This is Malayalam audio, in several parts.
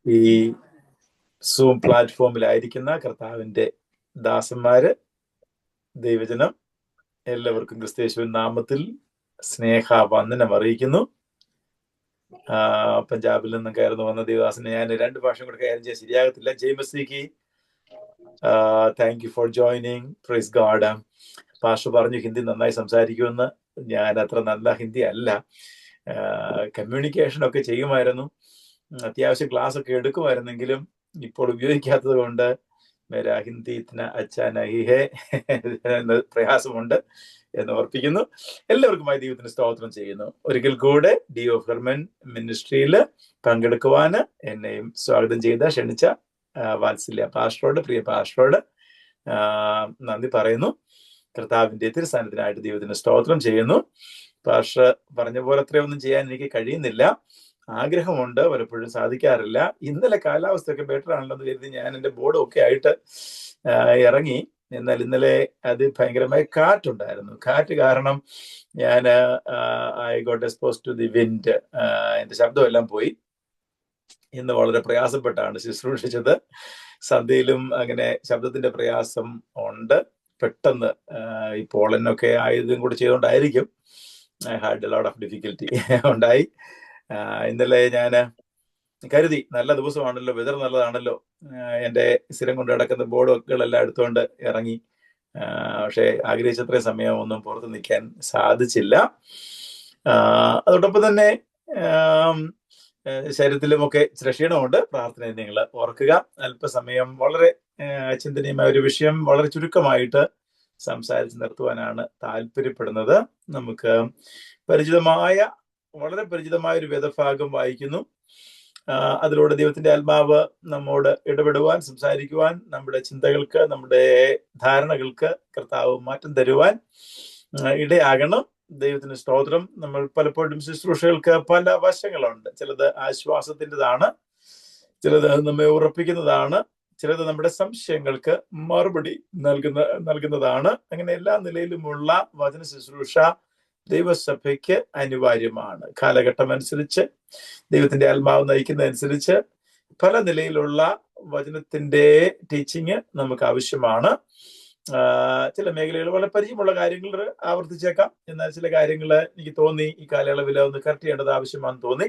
ഈ സൂം പ്ലാറ്റ്ഫോമിലായിരിക്കുന്ന കർത്താവിൻ്റെ ദാസന്മാര്, ദൈവജനം എല്ലാവർക്കും ക്രിസ്തയേശുവിൻ നാമത്തിൽ സ്നേഹവന്ദനം അറിയിക്കുന്നു. പഞ്ചാബിൽ നിന്നും കയറുന്നു വന്ന ദേവദാസനെ ഞാൻ 2 ഭാഷ കൂടെ കൈകാര്യം ചെയ്യാൻ ശരിയാകത്തില്ല. ജെയ്മസിക്ക് thank you for joining. Praise God. Pastor പറഞ്ഞു ഹിന്ദി നന്നായി സംസാരിക്കുമെന്ന്. ഞാൻ അത്ര നല്ല ഹിന്ദി അല്ല. കമ്മ്യൂണിക്കേഷൻ ഒക്കെ ചെയ്യുമായിരുന്നു, അത്യാവശ്യം ക്ലാസ് ഒക്കെ എടുക്കുമായിരുന്നെങ്കിലും ഇപ്പോൾ ഉപയോഗിക്കാത്തത് കൊണ്ട് മേരാ ഹിന്ദി ഇത്ന അച്ഛാ നഹി ഹേ എന്ന പ്രയാസമുണ്ട് എന്ന് ഓർപ്പിക്കുന്നു. എല്ലാവർക്കുമായി ദൈവത്തിന് സ്തോത്രം ചെയ്യുന്നു. ഒരിക്കൽ കൂടെ ഡി ഓഫ് ഹെർമൻ മിനിസ്ട്രിയിൽ പങ്കെടുക്കുവാന് എന്നെയും സ്വാഗതം ചെയ്ത ക്ഷണിച്ച വാത്സല്യ പാസ്റ്ററോട്, പ്രിയ പാസ്റ്ററോട് നന്ദി പറയുന്നു. കർത്താവിന്റെ തിരുസാന്നിധ്യത്തിനായിട്ട് ദൈവത്തിന് സ്തോത്രം ചെയ്യുന്നു. പാസ്റ്റർ പറഞ്ഞ പോലെ അത്രയൊന്നും ചെയ്യാൻ എനിക്ക് കഴിയുന്നില്ല. ആഗ്രഹമുണ്ട്, പലപ്പോഴും സാധിക്കാറില്ല. ഇന്നലെ കാലാവസ്ഥയൊക്കെ ബെറ്റർ ആണല്ലോ എന്ന് കരുതി ഞാൻ എൻ്റെ ബോർഡും ഒക്കെ ആയിട്ട് ഇറങ്ങി. എന്നാൽ ഇന്നലെ അത് ഭയങ്കരമായ കാറ്റുണ്ടായിരുന്നു. കാറ്റ് കാരണം ഞാൻ I got exposed to the wind. എൻ്റെ ശബ്ദമെല്ലാം പോയി. ഇന്ന് വളരെ പ്രയാസപ്പെട്ടാണ് ശുശ്രൂഷിച്ചത്. സന്ധ്യയിലും അങ്ങനെ ശബ്ദത്തിന്റെ പ്രയാസം ഉണ്ട്. പെട്ടെന്ന് ഈ പോളനൊക്കെ ആയതും കൂടി ചെയ്തുകൊണ്ടായിരിക്കും I had a lot of difficulty ഉണ്ടായി. ഇന്നലെ ഞാൻ കരുതി നല്ല ദിവസമാണല്ലോ, വെതർ നല്ലതാണല്ലോ, എൻ്റെ സ്ഥിരം കൊണ്ട് നടക്കുന്ന ബോർഡുകളെല്ലാം എടുത്തുകൊണ്ട് ഇറങ്ങി. പക്ഷേ ആഗ്രഹിച്ചത്രയും സമയം ഒന്നും പുറത്ത് നിൽക്കാൻ സാധിച്ചില്ല. അതോടൊപ്പം തന്നെ ശരീരത്തിലുമൊക്കെ ചില ക്ഷീണമുണ്ട്. പ്രാർത്ഥനയെ നിങ്ങൾ ഓർക്കുക. അല്പസമയം വളരെ ചിന്തനീയമായ ഒരു വിഷയം വളരെ ചുരുക്കമായിട്ട് സംസാരിച്ച് നിർത്തുവാനാണ് താല്പര്യപ്പെടുന്നത്. നമുക്ക് വളരെ പരിചിതമായ ഒരു വേദഭാഗം വായിക്കുന്നു. അതിലൂടെ ദൈവത്തിന്റെ ആത്മാവ് നമ്മോട് ഇടപെടുവാൻ, സംസാരിക്കുവാൻ, നമ്മുടെ ചിന്തകൾക്ക്, നമ്മുടെ ധാരണകൾക്ക് കർത്താവ് മാറ്റം തരുവാൻ ഇടയാകണം. ദൈവത്തിന് സ്തോത്രം. നമ്മൾ പലപ്പോഴും ശുശ്രൂഷകൾക്ക് പല വശങ്ങളുണ്ട്. ചിലത് ആശ്വാസത്തിൻ്റെതാണ്, ചിലത് നമ്മെ ഉറപ്പിക്കുന്നതാണ്, ചിലത് നമ്മുടെ സംശയങ്ങൾക്ക് മറുപടി നൽകുന്നതാണ്. അങ്ങനെ എല്ലാ നിലയിലുമുള്ള വചന ശുശ്രൂഷ ദൈവസഭയ്ക്ക് അനിവാര്യമാണ്. കാലഘട്ടം അനുസരിച്ച്, ദൈവത്തിന്റെ ആത്മാവ് നയിക്കുന്നതനുസരിച്ച് പല നിലയിലുള്ള വചനത്തിന്റെ ടീച്ചിങ് നമുക്ക് ആവശ്യമാണ്. ചില മേഖലകൾ വളരെ പരിചയമുള്ള കാര്യങ്ങൾ ആവർത്തിച്ചേക്കാം. എന്നാൽ ചില കാര്യങ്ങൾ എനിക്ക് തോന്നി ഈ കാലയളവിൽ ഒന്ന് കറക്റ്റ് ചെയ്യേണ്ടത് ആവശ്യമാണെന്ന് തോന്നി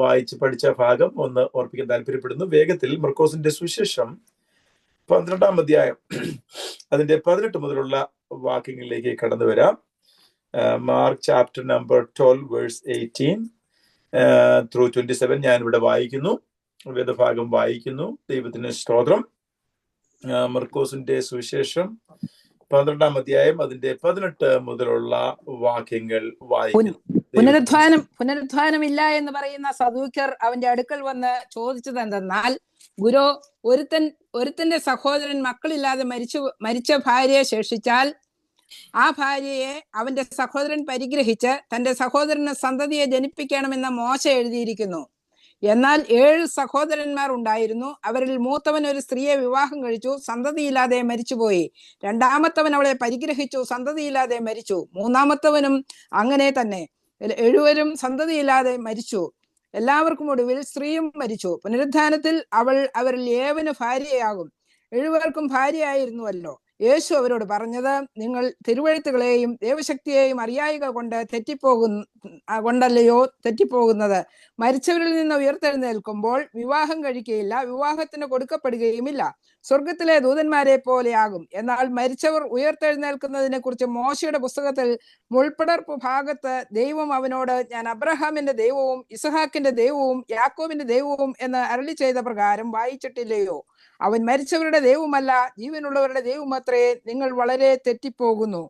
വായിച്ച് പഠിച്ച ഭാഗം ഒന്ന് ഓർപ്പിക്കാൻ താല്പര്യപ്പെടുന്നു. വേഗത്തിൽ മർക്കോസിന്റെ സുവിശേഷം 12-ാം അധ്യായം അതിന്റെ 18 മുതലുള്ള വാക്യങ്ങളിലേക്ക് കടന്നു വരാം. Mark chapter number 12 verse 18 through 27 ഞാൻ ഇവിടെ വായിക്കുന്നു, വേദഭാഗം വായിക്കുന്നു. ദൈവത്തിന് സ്തോത്രം. മർക്കോസിന്റെ സുവിശേഷം 12-ാം അധ്യായം അതിന്റെ 18 മുതലുള്ള വാക്യങ്ങൾ വായിക്കുന്നു. പുനരുത്ഥാനമില്ല എന്ന് പറയുന്ന സദൂക്യർ അവന്റെ അടുക്കൽ വന്ന് ചോദിച്ചത് എന്തെന്നാൽ, ഗുരു, ഒരുത്തന്റെ സഹോദരൻ മക്കളില്ലാതെ മരിച്ച ഭാര്യയെ ശേഷിച്ചാൽ ആ ഭാര്യയെ അവന്റെ സഹോദരൻ പരിഗ്രഹിച്ച് തന്റെ സഹോദരന് സന്തതിയെ ജനിപ്പിക്കണമെന്ന് മോശ എഴുതിയിരിക്കുന്നു. എന്നാൽ 7 സഹോദരന്മാർ ഉണ്ടായിരുന്നു. അവരിൽ മൂത്തവൻ ഒരു സ്ത്രീയെ വിവാഹം കഴിച്ചു, സന്തതിയില്ലാതെ മരിച്ചുപോയി. രണ്ടാമത്തവൻ അവളെ പരിഗ്രഹിച്ചു, സന്തതിയില്ലാതെ മരിച്ചു. മൂന്നാമത്തവനും അങ്ങനെ തന്നെ. 7 സന്തതിയില്ലാതെ മരിച്ചു. എല്ലാവർക്കും ഒടുവിൽ സ്ത്രീയും മരിച്ചു. പുനരുത്ഥാനത്തിൽ അവൾ അവരിൽ ഏവന് ഭാര്യയാകും. 7 ഭാര്യയായിരുന്നുവല്ലോ. യേശു അവരോട് പറഞ്ഞത്, നിങ്ങൾ തിരുവെഴുത്തുകളെയും ദൈവശക്തിയെയും അറിയായിക കൊണ്ട് തെറ്റിപ്പോകുന്നത്. മരിച്ചവരിൽ നിന്ന് ഉയർത്തെഴുന്നേൽക്കുമ്പോൾ വിവാഹം കഴിക്കുകയില്ല, വിവാഹത്തിന് കൊടുക്കപ്പെടുകയുമില്ല, സ്വർഗത്തിലെ ദൂതന്മാരെ പോലെയാകും. എന്നാൽ മരിച്ചവർ ഉയർത്തെഴുന്നേൽക്കുന്നതിനെ കുറിച്ച് മോശയുടെ പുസ്തകത്തിൽ മുൾപ്പടർപ്പ് ഭാഗത്ത് ദൈവം അവനോട്, ഞാൻ അബ്രഹാമിന്റെ ദൈവവും ഇസഹാക്കിന്റെ ദൈവവും യാക്കോബിന്റെ ദൈവവും എന്ന് അരുളി ചെയ്ത പ്രകാരം വായിച്ചിട്ടില്ലയോ? അവൻ മരിച്ചവരുടെ ദൈവമല്ല, ജീവനുള്ളവരുടെ ദൈവമത്രേ. നിങ്ങൾ വളരെ തെറ്റിപ്പോകുന്നു.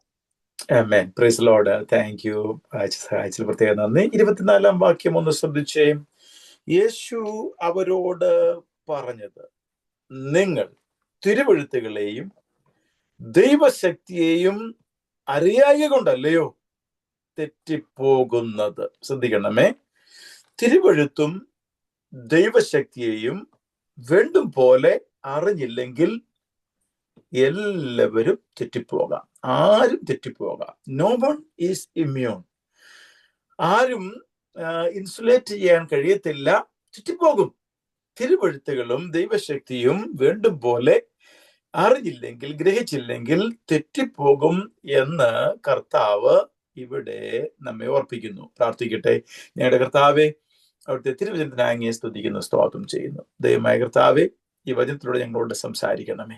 Amen. Praise Lord. Thank you. പ്രത്യേക നന്ദി. 24-ാം വാക്യം ഒന്ന് ശ്രദ്ധിച്ചേ. യേശു അവരോട് പറഞ്ഞത്, നിങ്ങൾ തിരുവെഴുത്തുകളെയും ദൈവശക്തിയെയും അറിയായ കൊണ്ടല്ലയോ തെറ്റിപ്പോകുന്നത്. ശ്രദ്ധിക്കണമേ, തിരുവെഴുത്തും ദൈവശക്തിയെയും വേണ്ടും പോലെ അറിഞ്ഞില്ലെങ്കിൽ എല്ലാവരും തെറ്റിപ്പോകാം. ആരും തെറ്റിപ്പോകാം. No one is immune. ആരും ഇൻസുലേറ്റ് ചെയ്യാൻ കഴിയത്തില്ല. ചുറ്റിപ്പോകും. തിരുവഴുത്തുകളും ദൈവശക്തിയും വേണ്ടും പോലെ അറിഞ്ഞില്ലെങ്കിൽ, ഗ്രഹിച്ചില്ലെങ്കിൽ തെറ്റിപ്പോകും എന്ന് കർത്താവ് ഇവിടെ നമ്മെ ഓർപ്പിക്കുന്നു. പ്രാർത്ഥിക്കട്ടെ. ഞങ്ങളുടെ കർത്താവെ, അവിടുത്തെ തിരുവചനത്തിനായി അങ്ങയെ സ്തുതിക്കുന്നു, സ്തോത്രം ചെയ്യുന്നു. ദൈവമായ കർത്താവെ, ഈ വചനത്തിലൂടെ ഞങ്ങളോട് സംസാരിക്കണമേ.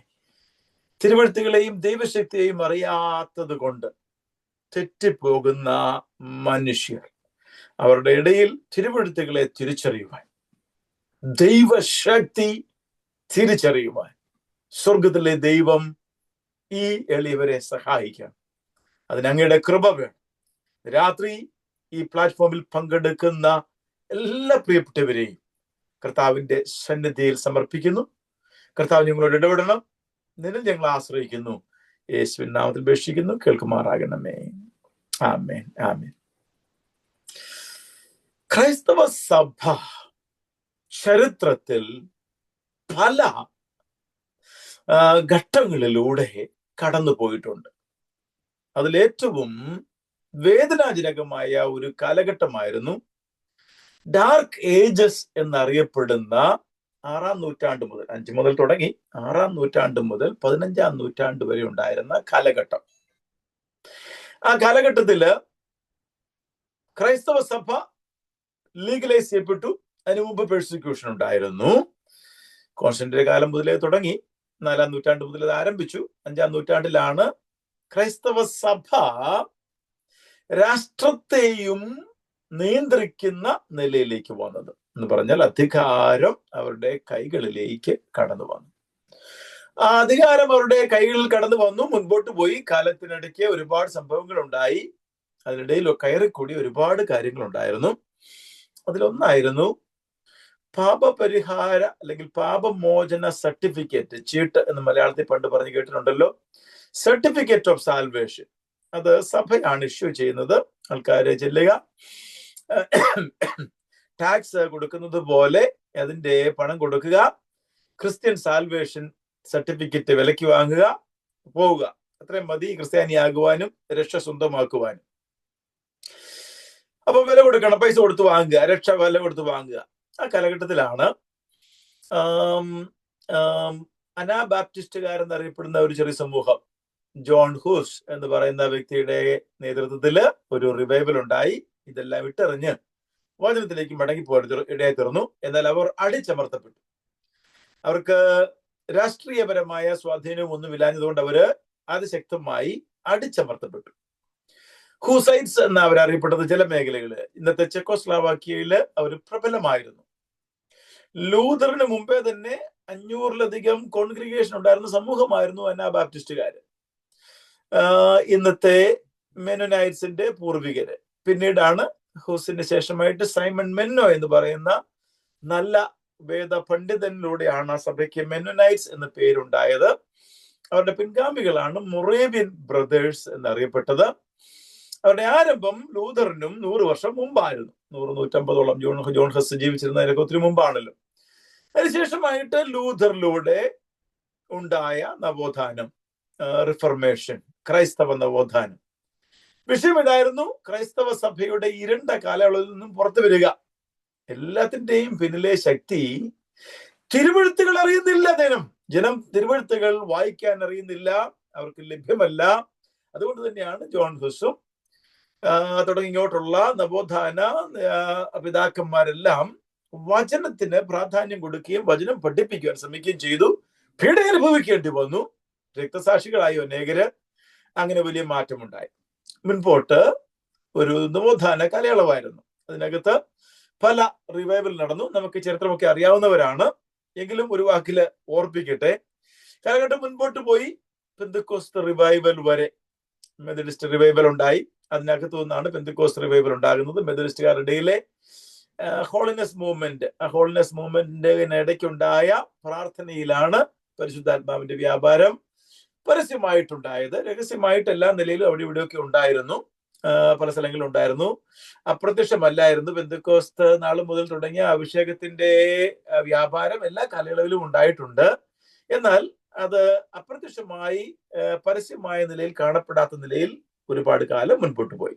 തിരുവഴുത്തുകളെയും ദൈവശക്തിയെയും അറിയാത്തത് കൊണ്ട് തെറ്റിപ്പോകുന്ന മനുഷ്യർ, അവരുടെ ഇടയിൽ തിരുവഴുത്തുകളെ തിരിച്ചറിയുവാൻ, ദൈവശക്തി തിരിച്ചറിയുവാൻ സ്വർഗത്തിലെ ദൈവം ഈ എളിയവരെ സഹായിക്കണം. അതിന് അങ്ങയുടെ കൃപ വേണം. രാത്രി ഈ പ്ലാറ്റ്ഫോമിൽ പങ്കെടുക്കുന്ന എല്ലാ പ്രിയപ്പെട്ടവരെയും കർത്താവിന്റെ സന്നിധിയിൽ സമർപ്പിക്കുന്നു. കർത്താവ് ഞങ്ങളോട് ഇടപെടണം. നിന്നിൽ ഞങ്ങൾ ആശ്രയിക്കുന്നു. യേശുവിൻ നാമത്തിൽ അപേക്ഷിക്കുന്നു, കേൾക്കുമാറാകണമേ. ആമേൻ, ആമേൻ. ക്രൈസ്തവ സഭ ചരിത്രത്തിൽ പല ഘട്ടങ്ങളിലൂടെ കടന്നു പോയിട്ടുണ്ട്. അതിലേറ്റവും വേദനാജനകമായ ഒരു കാലഘട്ടമായിരുന്നു ഡാർക്ക് ഏജസ് എന്നറിയപ്പെടുന്ന 6-ാം നൂറ്റാണ്ട് മുതൽ, 5 മുതൽ തുടങ്ങി 6-ാം നൂറ്റാണ്ട് മുതൽ 15-ാം നൂറ്റാണ്ട് വരെ ഉണ്ടായിരുന്ന കാലഘട്ടം. ആ കാലഘട്ടത്തില് ക്രൈസ്തവ സഭ ലീഗലൈസ് ചെയ്യപ്പെട്ടു. അതിനു മുമ്പ് പെർസിക്യൂഷൻ ഉണ്ടായിരുന്നു. കോൺസ്റ്റന്റിന്റെ കാലം മുതലേ തുടങ്ങി, 4-ാം നൂറ്റാണ്ട് മുതൽ അത് ആരംഭിച്ചു. 5-ാം നൂറ്റാണ്ടിലാണ് ക്രൈസ്തവ സഭ രാഷ്ട്രത്തെയും നിയന്ത്രിക്കുന്ന നിലയിലേക്ക് വന്നത്. എന്ന് പറഞ്ഞാൽ അധികാരം അവരുടെ കൈകളിലേക്ക് കടന്നു വന്നു. ആ അധികാരം അവരുടെ കൈകളിൽ കടന്നു വന്നു, മുൻപോട്ട് പോയി. കാലത്തിനിടയ്ക്ക് ഒരുപാട് സംഭവങ്ങൾ ഉണ്ടായി. അതിനിടയിൽ കയറിക്കൂടി ഒരുപാട് കാര്യങ്ങൾ ഉണ്ടായിരുന്നു. അതിലൊന്നായിരുന്നു പാപപരിഹാര അല്ലെങ്കിൽ പാപമോചന സർട്ടിഫിക്കറ്റ്, ചീട്ട് എന്ന് മലയാളത്തിൽ പണ്ട് പറഞ്ഞ് കേട്ടിട്ടുണ്ടല്ലോ. സർട്ടിഫിക്കറ്റ് ഓഫ് സാൽവേഷൻ, അത് സഭയാണ് ഇഷ്യൂ ചെയ്യുന്നത്. ആൾക്കാരെ ചെല്ലുക, ടാക്സ് കൊടുക്കുന്നത് പോലെ അതിന്റെ പണം കൊടുക്കുക, ക്രിസ്ത്യൻ സാൽവേഷൻ സർട്ടിഫിക്കറ്റ് വിലയ്ക്ക് വാങ്ങുക, പോവുക. അത്രയും മതി ക്രിസ്ത്യാനിയാകുവാനും രക്ഷ സ്വന്തമാക്കുവാനും. അപ്പൊ വില കൊടുക്കണം, പൈസ കൊടുത്ത് വാങ്ങുക, രക്ഷ വില കൊടുത്ത് വാങ്ങുക. ആ കാലഘട്ടത്തിലാണ് അനാബാപ്റ്റിസ്റ്റുകാരെന്നറിയപ്പെടുന്ന ഒരു ചെറിയ സമൂഹം, ജോൺ ഹൂസ് എന്ന് പറയുന്ന വ്യക്തിയുടെ നേതൃത്വത്തില് ഒരു റിവൈവൽ ഉണ്ടായി. ഇതെല്ലാം വിട്ടെറിഞ്ഞ് വചനത്തിലേക്ക് മടങ്ങിപ്പോയി ഇടയായി തീർന്നു. എന്നാൽ അവർ അടിച്ചമർത്തപ്പെട്ടു. അവർക്ക് രാഷ്ട്രീയപരമായ സ്വാധീനവും ഒന്നും ഇല്ലാഞ്ഞതുകൊണ്ട് അവര് അതിശക്തമായി അടിച്ചമർത്തപ്പെട്ടു. ഹൂസൈറ്റ്സ് എന്ന് അവരറിയപ്പെട്ടത് ചില മേഖലകളില്. ഇന്നത്തെ ചെക്കോസ്ലാവാക്യയില് അവർ പ്രബലമായിരുന്നു. ലൂതറിന് മുമ്പേ തന്നെ 500-ലധികം കോൺഗ്രിഗേഷൻ ഉണ്ടായിരുന്ന സമൂഹമായിരുന്നു അനാബാപ്റ്റിസ്റ്റുകാര്, ഇന്നത്തെ മെനോനൈറ്റ്സിന്റെ പൂർവികര്. പിന്നീടാണ് ഹൂസിന് ശേഷമായിട്ട് സൈമൺ മെന്നോ എന്ന് പറയുന്ന നല്ല വേദ പണ്ഡിതനിലൂടെയാണ് ആ സഭയ്ക്ക് മെനോനൈറ്റ്സ് എന്ന പേരുണ്ടായത്. അവരുടെ പിൻഗാമികളാണ് മൊറേവിയൻ ബ്രദേഴ്സ് എന്നറിയപ്പെട്ടത്. അവരുടെ ആരംഭം ലൂതറിനും 100 വർഷം മുമ്പായിരുന്നു. 100-150ഓളം ജോൺ ഹസ് ജീവിച്ചിരുന്നതിനൊക്കെ ഒത്തിരി മുമ്പാണല്ലോ. അതിനുശേഷമായിട്ട് ലൂതറിലൂടെ ഉണ്ടായ നവോത്ഥാനം, റിഫർമേഷൻ, ക്രൈസ്തവ നവോത്ഥാനം. വിഷയം ഇതായിരുന്നു: ക്രൈസ്തവ സഭയുടെ ഇരുണ്ട കാലയളവിൽ നിന്നും പുറത്തു വരിക. എല്ലാത്തിന്റെയും പിന്നിലെ ശക്തി തിരുവഴുത്തുകൾ അറിയുന്നില്ല. ജനം തിരുവഴുത്തുകൾ വായിക്കാൻ അറിയുന്നില്ല, അവർക്ക് ലഭ്യമല്ല. അതുകൊണ്ട് തന്നെയാണ് ജോൺ ഹുസും തുടങ്ങി ഇങ്ങോട്ടുള്ള നവോത്ഥാന പിതാക്കന്മാരെല്ലാം വചനത്തിന് പ്രാധാന്യം കൊടുക്കുകയും വചനം പഠിപ്പിക്കുവാൻ ശ്രമിക്കുകയും ചെയ്തു. പീഡ അനുഭവിക്കേണ്ടി വന്നു. രക്തസാക്ഷികളായി അനേകര്. അങ്ങനെ വലിയ മാറ്റമുണ്ടായി. മുൻപോട്ട് ഒരു നവോത്ഥാന കാലയളവായിരുന്നു. അതിനകത്ത് പല റിവൈവൽ നടന്നു. നമുക്ക് ചരിത്രമൊക്കെ അറിയാവുന്നവരാണ്, എങ്കിലും ഒരു വാക്കില് ഓർപ്പിക്കട്ടെ. കാലഘട്ടം മുൻപോട്ട് പോയി. പെന്തക്കോസ്ത് റിവൈവൽ വരെ മെത്തഡിസ്റ്റ് റിവൈവൽ ഉണ്ടായി. അതിനകത്തു നിന്നാണ് പെന്തക്കോസ്ത് റിവൈവൽ ഉണ്ടാകുന്നത്. മെത്തഡിസ്റ്റുകാരുടെ ഇടയിലെ ഹോളിനെസ് മൂവ്മെന്റ്, ആ ഹോളിനെസ് മൂവ്മെന്റിന് ഇടയ്ക്കുണ്ടായ പ്രാർത്ഥനയിലാണ് പരിശുദ്ധാത്മാവിന്റെ വ്യാപാരം പരസ്യമായിട്ടുണ്ടായത്. രഹസ്യമായിട്ട് എല്ലാ നിലയിലും അവിടെ ഇവിടെയൊക്കെ ഉണ്ടായിരുന്നു, പല സ്ഥലങ്ങളിലും ഉണ്ടായിരുന്നു. അപ്രത്യക്ഷമല്ലായിരുന്നു. പെന്തക്കോസ്ത് നാൾ മുതൽ തുടങ്ങിയ അഭിഷേകത്തിന്റെ വ്യാപാരം എല്ലാ കാലയളവിലും ഉണ്ടായിട്ടുണ്ട്. എന്നാൽ അത് അപ്രത്യക്ഷമായി പരസ്യമായ നിലയിൽ കാണപ്പെടാത്ത നിലയിൽ ഒരുപാട് കാലം മുൻപോട്ട് പോയി.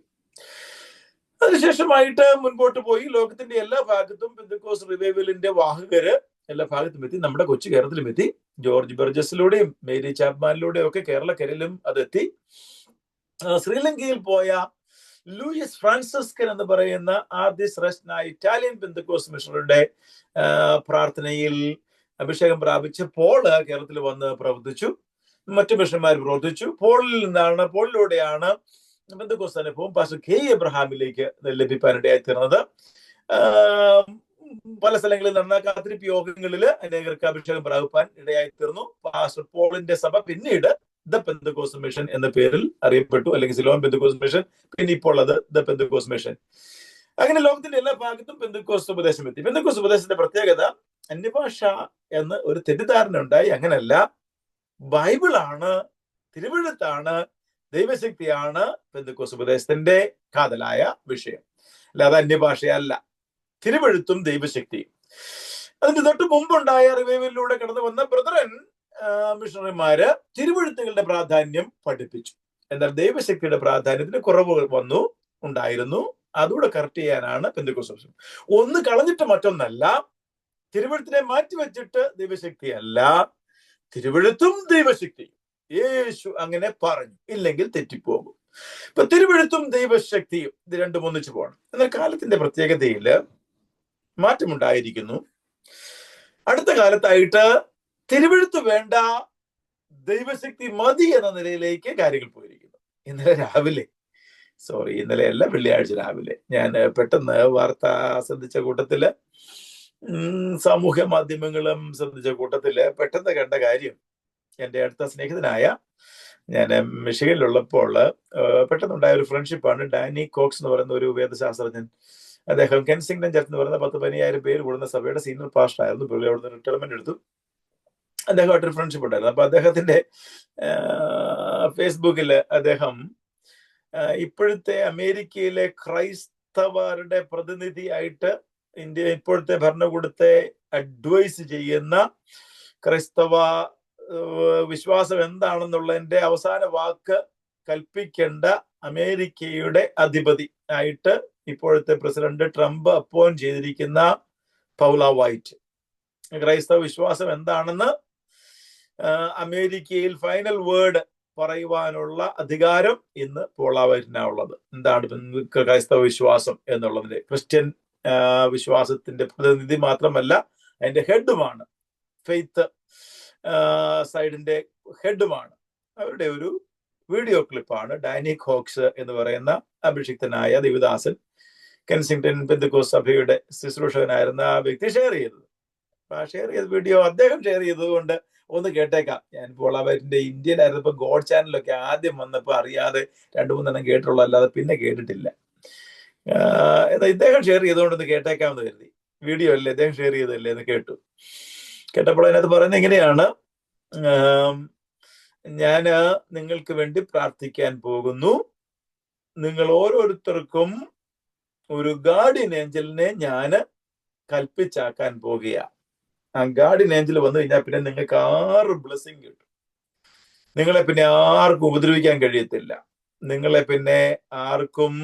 അതിനുശേഷമായിട്ട് മുൻപോട്ട് പോയി ലോകത്തിന്റെ എല്ലാ ഭാഗത്തും പെന്തക്കോസ്റ്റ് റിവൈവലിന്റെ വാഹകര് എല്ലാ ഭാഗത്തും എത്തി. നമ്മുടെ കൊച്ചു കേരളത്തിലും എത്തി. ജോർജ് ബർജസിലൂടെയും മേരി ചാപ്മാനിലൂടെയും ഒക്കെ കേരളക്കരയിലും അതെത്തി. ശ്രീലങ്കയിൽ പോയ ലൂയിസ് ഫ്രാൻസിസ്കൻ എന്ന് പറയുന്ന ആദ്യശ്രേഷ്ഠനായ ഇറ്റാലിയൻ പെന്തക്കോസ്റ്റ് മിഷണറുടെ പ്രാർത്ഥനയിൽ അഭിഷേകം പ്രാപിച്ച് പോള് കേരളത്തിൽ വന്ന് പ്രവർത്തിച്ചു. മറ്റു മിഷണന്മാർ പ്രവർത്തിച്ചു. പോളിലൂടെയാണ് പെന്തക്കോസ്റ്റ് അനുഭവം പാസ്റ്റർ കെ എബ്രഹാമിലേക്ക് ലഭിക്കാനിടയായി തീർന്നത്. പല സ്ഥലങ്ങളിൽ നടന്ന കാത്തിരിപ്പ് യോഗങ്ങളിൽ അനേകർക്ക് അഭിഷേകം പ്രാപിപ്പാൻ ഇടയായി തീർന്നു. പാസ്റ്റർ പോളിന്റെ സഭ പിന്നീട് ദ പെന്തക്കോസ്റ്റ് മിഷൻ എന്ന പേരിൽ അറിയപ്പെട്ടു, അല്ലെങ്കിൽ സിലോൺ പെന്തക്കോസ്റ്റ് മിഷൻ, പിന്നെ ഇപ്പോൾ അത് ദ പെന്തക്കോസ്റ്റ് മിഷൻ. അങ്ങനെ ലോകത്തിന്റെ എല്ലാ ഭാഗത്തും പെന്തക്കോസ്റ്റ് ഉപദേശം എത്തി. പെന്തക്കോസ്റ്റ് ഉപദേശത്തിന്റെ പ്രത്യേകത അന്യഭാഷ എന്ന് ഒരു തെറ്റിദ്ധാരണ ഉണ്ടായി. അങ്ങനല്ല, ബൈബിളാണ്, തിരുവെഴുത്താണ്, ദൈവശക്തിയാണ് പെന്തക്കോസ്റ്റ് ഉപദേശത്തിന്റെ കാതലായ വിഷയം. അല്ലാതെ അന്യഭാഷയല്ല, തിരുവെഴുത്തും ദൈവശക്തിയും. അതിന്റെ തൊട്ട് മുമ്പുണ്ടായ റിവൈവലിലൂടെ കടന്നു വന്ന ബ്രദറൻ മിഷണറിമാര് തിരുവെഴുത്തുകളുടെ പ്രാധാന്യം പഠിപ്പിച്ചു. എന്നാൽ ദൈവശക്തിയുടെ പ്രാധാന്യത്തിന് കുറവുകൾ ഉണ്ടായിരുന്നു. അതുകൂടെ കറക്റ്റ് ചെയ്യാനാണ് പെന്തക്കോസ്റ്റ്. ഒന്ന് കളഞ്ഞിട്ട് മറ്റൊന്നല്ല, തിരുവെഴുത്തിനെ മാറ്റിവെച്ചിട്ട് ദൈവശക്തി അല്ല, തിരുവെഴുത്തും ദൈവശക്തിയും. യേശു അങ്ങനെ പറഞ്ഞു, ഇല്ലെങ്കിൽ തെറ്റിപ്പോകും. ഇപ്പൊ തിരുവെഴുത്തും ദൈവശക്തിയും ഇത് രണ്ടും ഒന്നിച്ചു പോകണം. എന്നാൽ കാലത്തിന്റെ പ്രത്യേകതയില് മാറ്റമുണ്ടായിരിക്കുന്നു. അടുത്ത കാലത്തായിട്ട് തിരുവെഴുത്ത് വേണ്ട, ദൈവശക്തി മതി എന്ന നിലയിലേക്ക് കാര്യങ്ങൾ പോയിരിക്കുന്നു. ഇന്നലെ അല്ല, വെള്ളിയാഴ്ച രാവിലെ ഞാൻ പെട്ടെന്ന് വാർത്ത ശ്രദ്ധിച്ച കൂട്ടത്തില്, സാമൂഹ്യ മാധ്യമങ്ങളും ശ്രദ്ധിച്ച കൂട്ടത്തില് പെട്ടെന്ന് കണ്ട കാര്യം, എൻ്റെ അടുത്ത സ്നേഹിതനായ, ഞാൻ മിഷിഗനിലുള്ളപ്പോൾ പെട്ടെന്നുണ്ടായ ഒരു ഫ്രണ്ട്ഷിപ്പാണ്. ഡാനി കോക്സ് എന്ന് പറയുന്ന ഒരു വേദശാസ്ത്രജ്ഞൻ. അദ്ദേഹം കെൻസിംഗ്ടൺ ചർച്ച് എന്ന് പറയുന്ന 10-15,000 പേര് കൂടുന്ന സഭയുടെ സീനിയർ പാസ്റ്റർ ആയിരുന്നു. പുള്ളി അവിടുന്ന് റിട്ടയർമെന്റ് എടുത്തു. അദ്ദേഹമായിട്ടൊരു ഫ്രണ്ട്ഷിപ്പ് ഉണ്ടായിരുന്നു. അപ്പൊ അദ്ദേഹത്തിന്റെ ഫേസ്ബുക്കില് അദ്ദേഹം ഇപ്പോഴത്തെ അമേരിക്കയിലെ ക്രൈസ്തവരുടെ പ്രതിനിധിയായിട്ട് ഇപ്പോഴത്തെ ഭരണകൂടത്തെ അഡ്വൈസ് ചെയ്യുന്ന, ക്രൈസ്തവ വിശ്വാസം എന്താണെന്നുള്ളതിന്റെ അവസാന വാക്ക് കൽപ്പിക്കേണ്ട അമേരിക്കയുടെ അധിപതി ആയിട്ട് ഇപ്പോഴത്തെ പ്രസിഡന്റ് ട്രംപ് അപ്പോയിന്റ് ചെയ്തിരിക്കുന്ന പൗല വൈറ്റ്, ക്രൈസ്തവ വിശ്വാസം എന്താണെന്ന് അമേരിക്കയിൽ ഫൈനൽ വേർഡ് പറയുവാനുള്ള അധികാരം ഇന്ന് പൗല വൈറ്റിനാണുള്ളത്. എന്താണ് ക്രൈസ്തവ വിശ്വാസം എന്നുള്ളതിന്റെ, ക്രിസ്ത്യൻ വിശ്വാസത്തിന്റെ പ്രതിനിധി മാത്രമല്ല, അതിന്റെ ഹെഡുമാണ്, ഫെയ്ത്ത് സൈഡിന്റെ ഹെഡുമാണ്. അവരുടെ ഒരു വീഡിയോ ക്ലിപ്പാണ് ഡാനി കോക്സ് എന്ന് പറയുന്ന അഭിഷിക്തനായ ദൈവദാസൻ, കെൻസിംഗ്ടൺ പെന്തക്കോസ്റ്റ് സഭയുടെ ശുശ്രൂഷകനായിരുന്ന ആ വ്യക്തി ഷെയർ ചെയ്തത്. ഷെയർ ചെയ്ത വീഡിയോ അദ്ദേഹം ഷെയർ ചെയ്തതുകൊണ്ട് ഒന്ന് കേട്ടേക്കാം. ഞാൻ പോളാവൈറ്റിന്റെ ഇന്ത്യയിലായിരുന്നപ്പോ ഗോഡ് ചാനലൊക്കെ ആദ്യം വന്നപ്പോ അറിയാതെ 2-3 കേട്ടുള്ളൂ, അല്ലാതെ പിന്നെ കേട്ടിട്ടില്ല. ഇദ്ദേഹം ഷെയർ ചെയ്തുകൊണ്ടൊന്ന് കേട്ടേക്കാമെന്ന് കരുതി. വീഡിയോ അല്ലേ, അദ്ദേഹം ഷെയർ ചെയ്തല്ലേ എന്ന് കേട്ടപ്പോൾ അതിനകത്ത് പറയുന്നത് എങ്ങനെയാണ്: ഞാന് നിങ്ങൾക്ക് വേണ്ടി പ്രാർത്ഥിക്കാൻ പോകുന്നു. നിങ്ങൾ ഓരോരുത്തർക്കും ഒരു ഗാർഡിയൻ ഏഞ്ചലിനെ ഞാന് കൽപ്പിച്ചാക്കാൻ പോകുകയാണ്. ആ ഗാർഡിയൻ ഏഞ്ചൽ വന്നു കഴിഞ്ഞാൽ പിന്നെ നിങ്ങൾക്ക് 6 ബ്ലെസ്സിങ് കിട്ടും. നിങ്ങളെ പിന്നെ ആർക്കും ഉപദ്രവിക്കാൻ കഴിയത്തില്ല. നിങ്ങളെ പിന്നെ ആർക്കും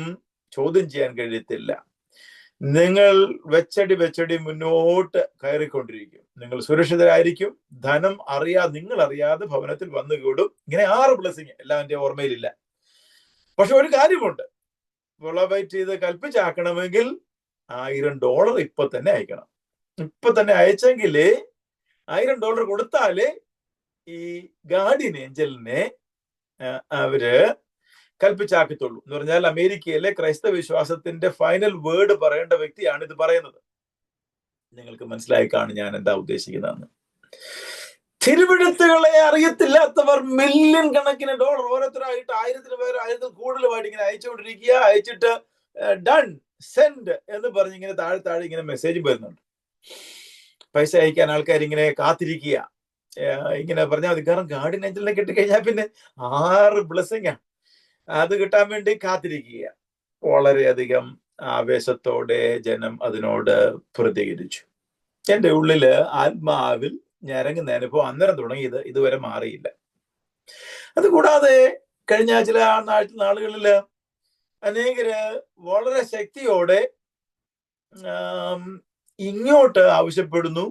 ചോദ്യം ചെയ്യാൻ കഴിയത്തില്ല. നിങ്ങൾ വെച്ചടി മുന്നോട്ട് കയറിക്കൊണ്ടിരിക്കും. നിങ്ങൾ സുരക്ഷിതരായിരിക്കും. ധനം നിങ്ങൾ അറിയാതെ ഭവനത്തിൽ വന്നു കൂടും. ഇങ്ങനെ 6 ബ്ലെസ്സിങ്. എല്ലാം എൻ്റെ ഓർമ്മയിലില്ല. പക്ഷെ ഒരു കാര്യമുണ്ട്, വൈറ്റ് ചെയ്ത് കൽപ്പിച്ചാക്കണമെങ്കിൽ $1000 ഇപ്പൊ തന്നെ അയക്കണം. ഇപ്പൊ തന്നെ അയച്ചെങ്കിലേ $1000 കൊടുത്താലേ ഈ ഗാർഡിയൻ ഏഞ്ചലിനെ അവര് കൽപ്പിച്ചാക്കത്തുള്ളൂ. എന്ന് പറഞ്ഞാൽ അമേരിക്കയിലെ ക്രൈസ്തവ വിശ്വാസത്തിന്റെ ഫൈനൽ വേർഡ് പറയേണ്ട വ്യക്തിയാണ് ഇത് പറയുന്നത്. നിങ്ങൾക്ക് മനസ്സിലായി കാണും ഞാൻ എന്താ ഉദ്ദേശിക്കുന്നതെന്ന്. തിരുവെഴുത്തുകളെ അറിയത്തില്ലാത്തവർ മില്യൺ കണക്കിന് ഡോളർ ഓരോരുത്തരായിട്ട് 1000 കൂടുതലുമായിട്ട് ഇങ്ങനെ അയച്ചുകൊണ്ടിരിക്കുക. അയച്ചിട്ട് ഡൺ, സെൻഡ് എന്ന് പറഞ്ഞ് ഇങ്ങനെ താഴെ ഇങ്ങനെ മെസ്സേജ് വരുന്നുണ്ട്. പൈസ അയക്കാൻ ആൾക്കാർ ഇങ്ങനെ കാത്തിരിക്കുക. ഇങ്ങനെ പറഞ്ഞാൽ മതി. കാരണം ഗാർഡിയൻ ഏഞ്ചലിനെ കിട്ടിക്കഴിഞ്ഞാൽ പിന്നെ 6 ബ്ലെസ്സിങ് ആണ്. അത് കിട്ടാൻ വേണ്ടി കാത്തിരിക്കുക. വളരെയധികം ആവേശത്തോടെ ജനം അതിനോട് പ്രതികരിച്ചു. എൻ്റെ ഉള്ളില് ആത്മാവിൽ ഞരങ്ങുന്ന അനുഭവം അന്നേരം തുടങ്ങിയത് ഇതുവരെ മാറിയില്ല. അതുകൂടാതെ കഴിഞ്ഞ ചില നാളുകളില് അനേകര് വളരെ ശക്തിയോടെ ഇങ്ങോട്ട് ആവശ്യപ്പെടുന്നു,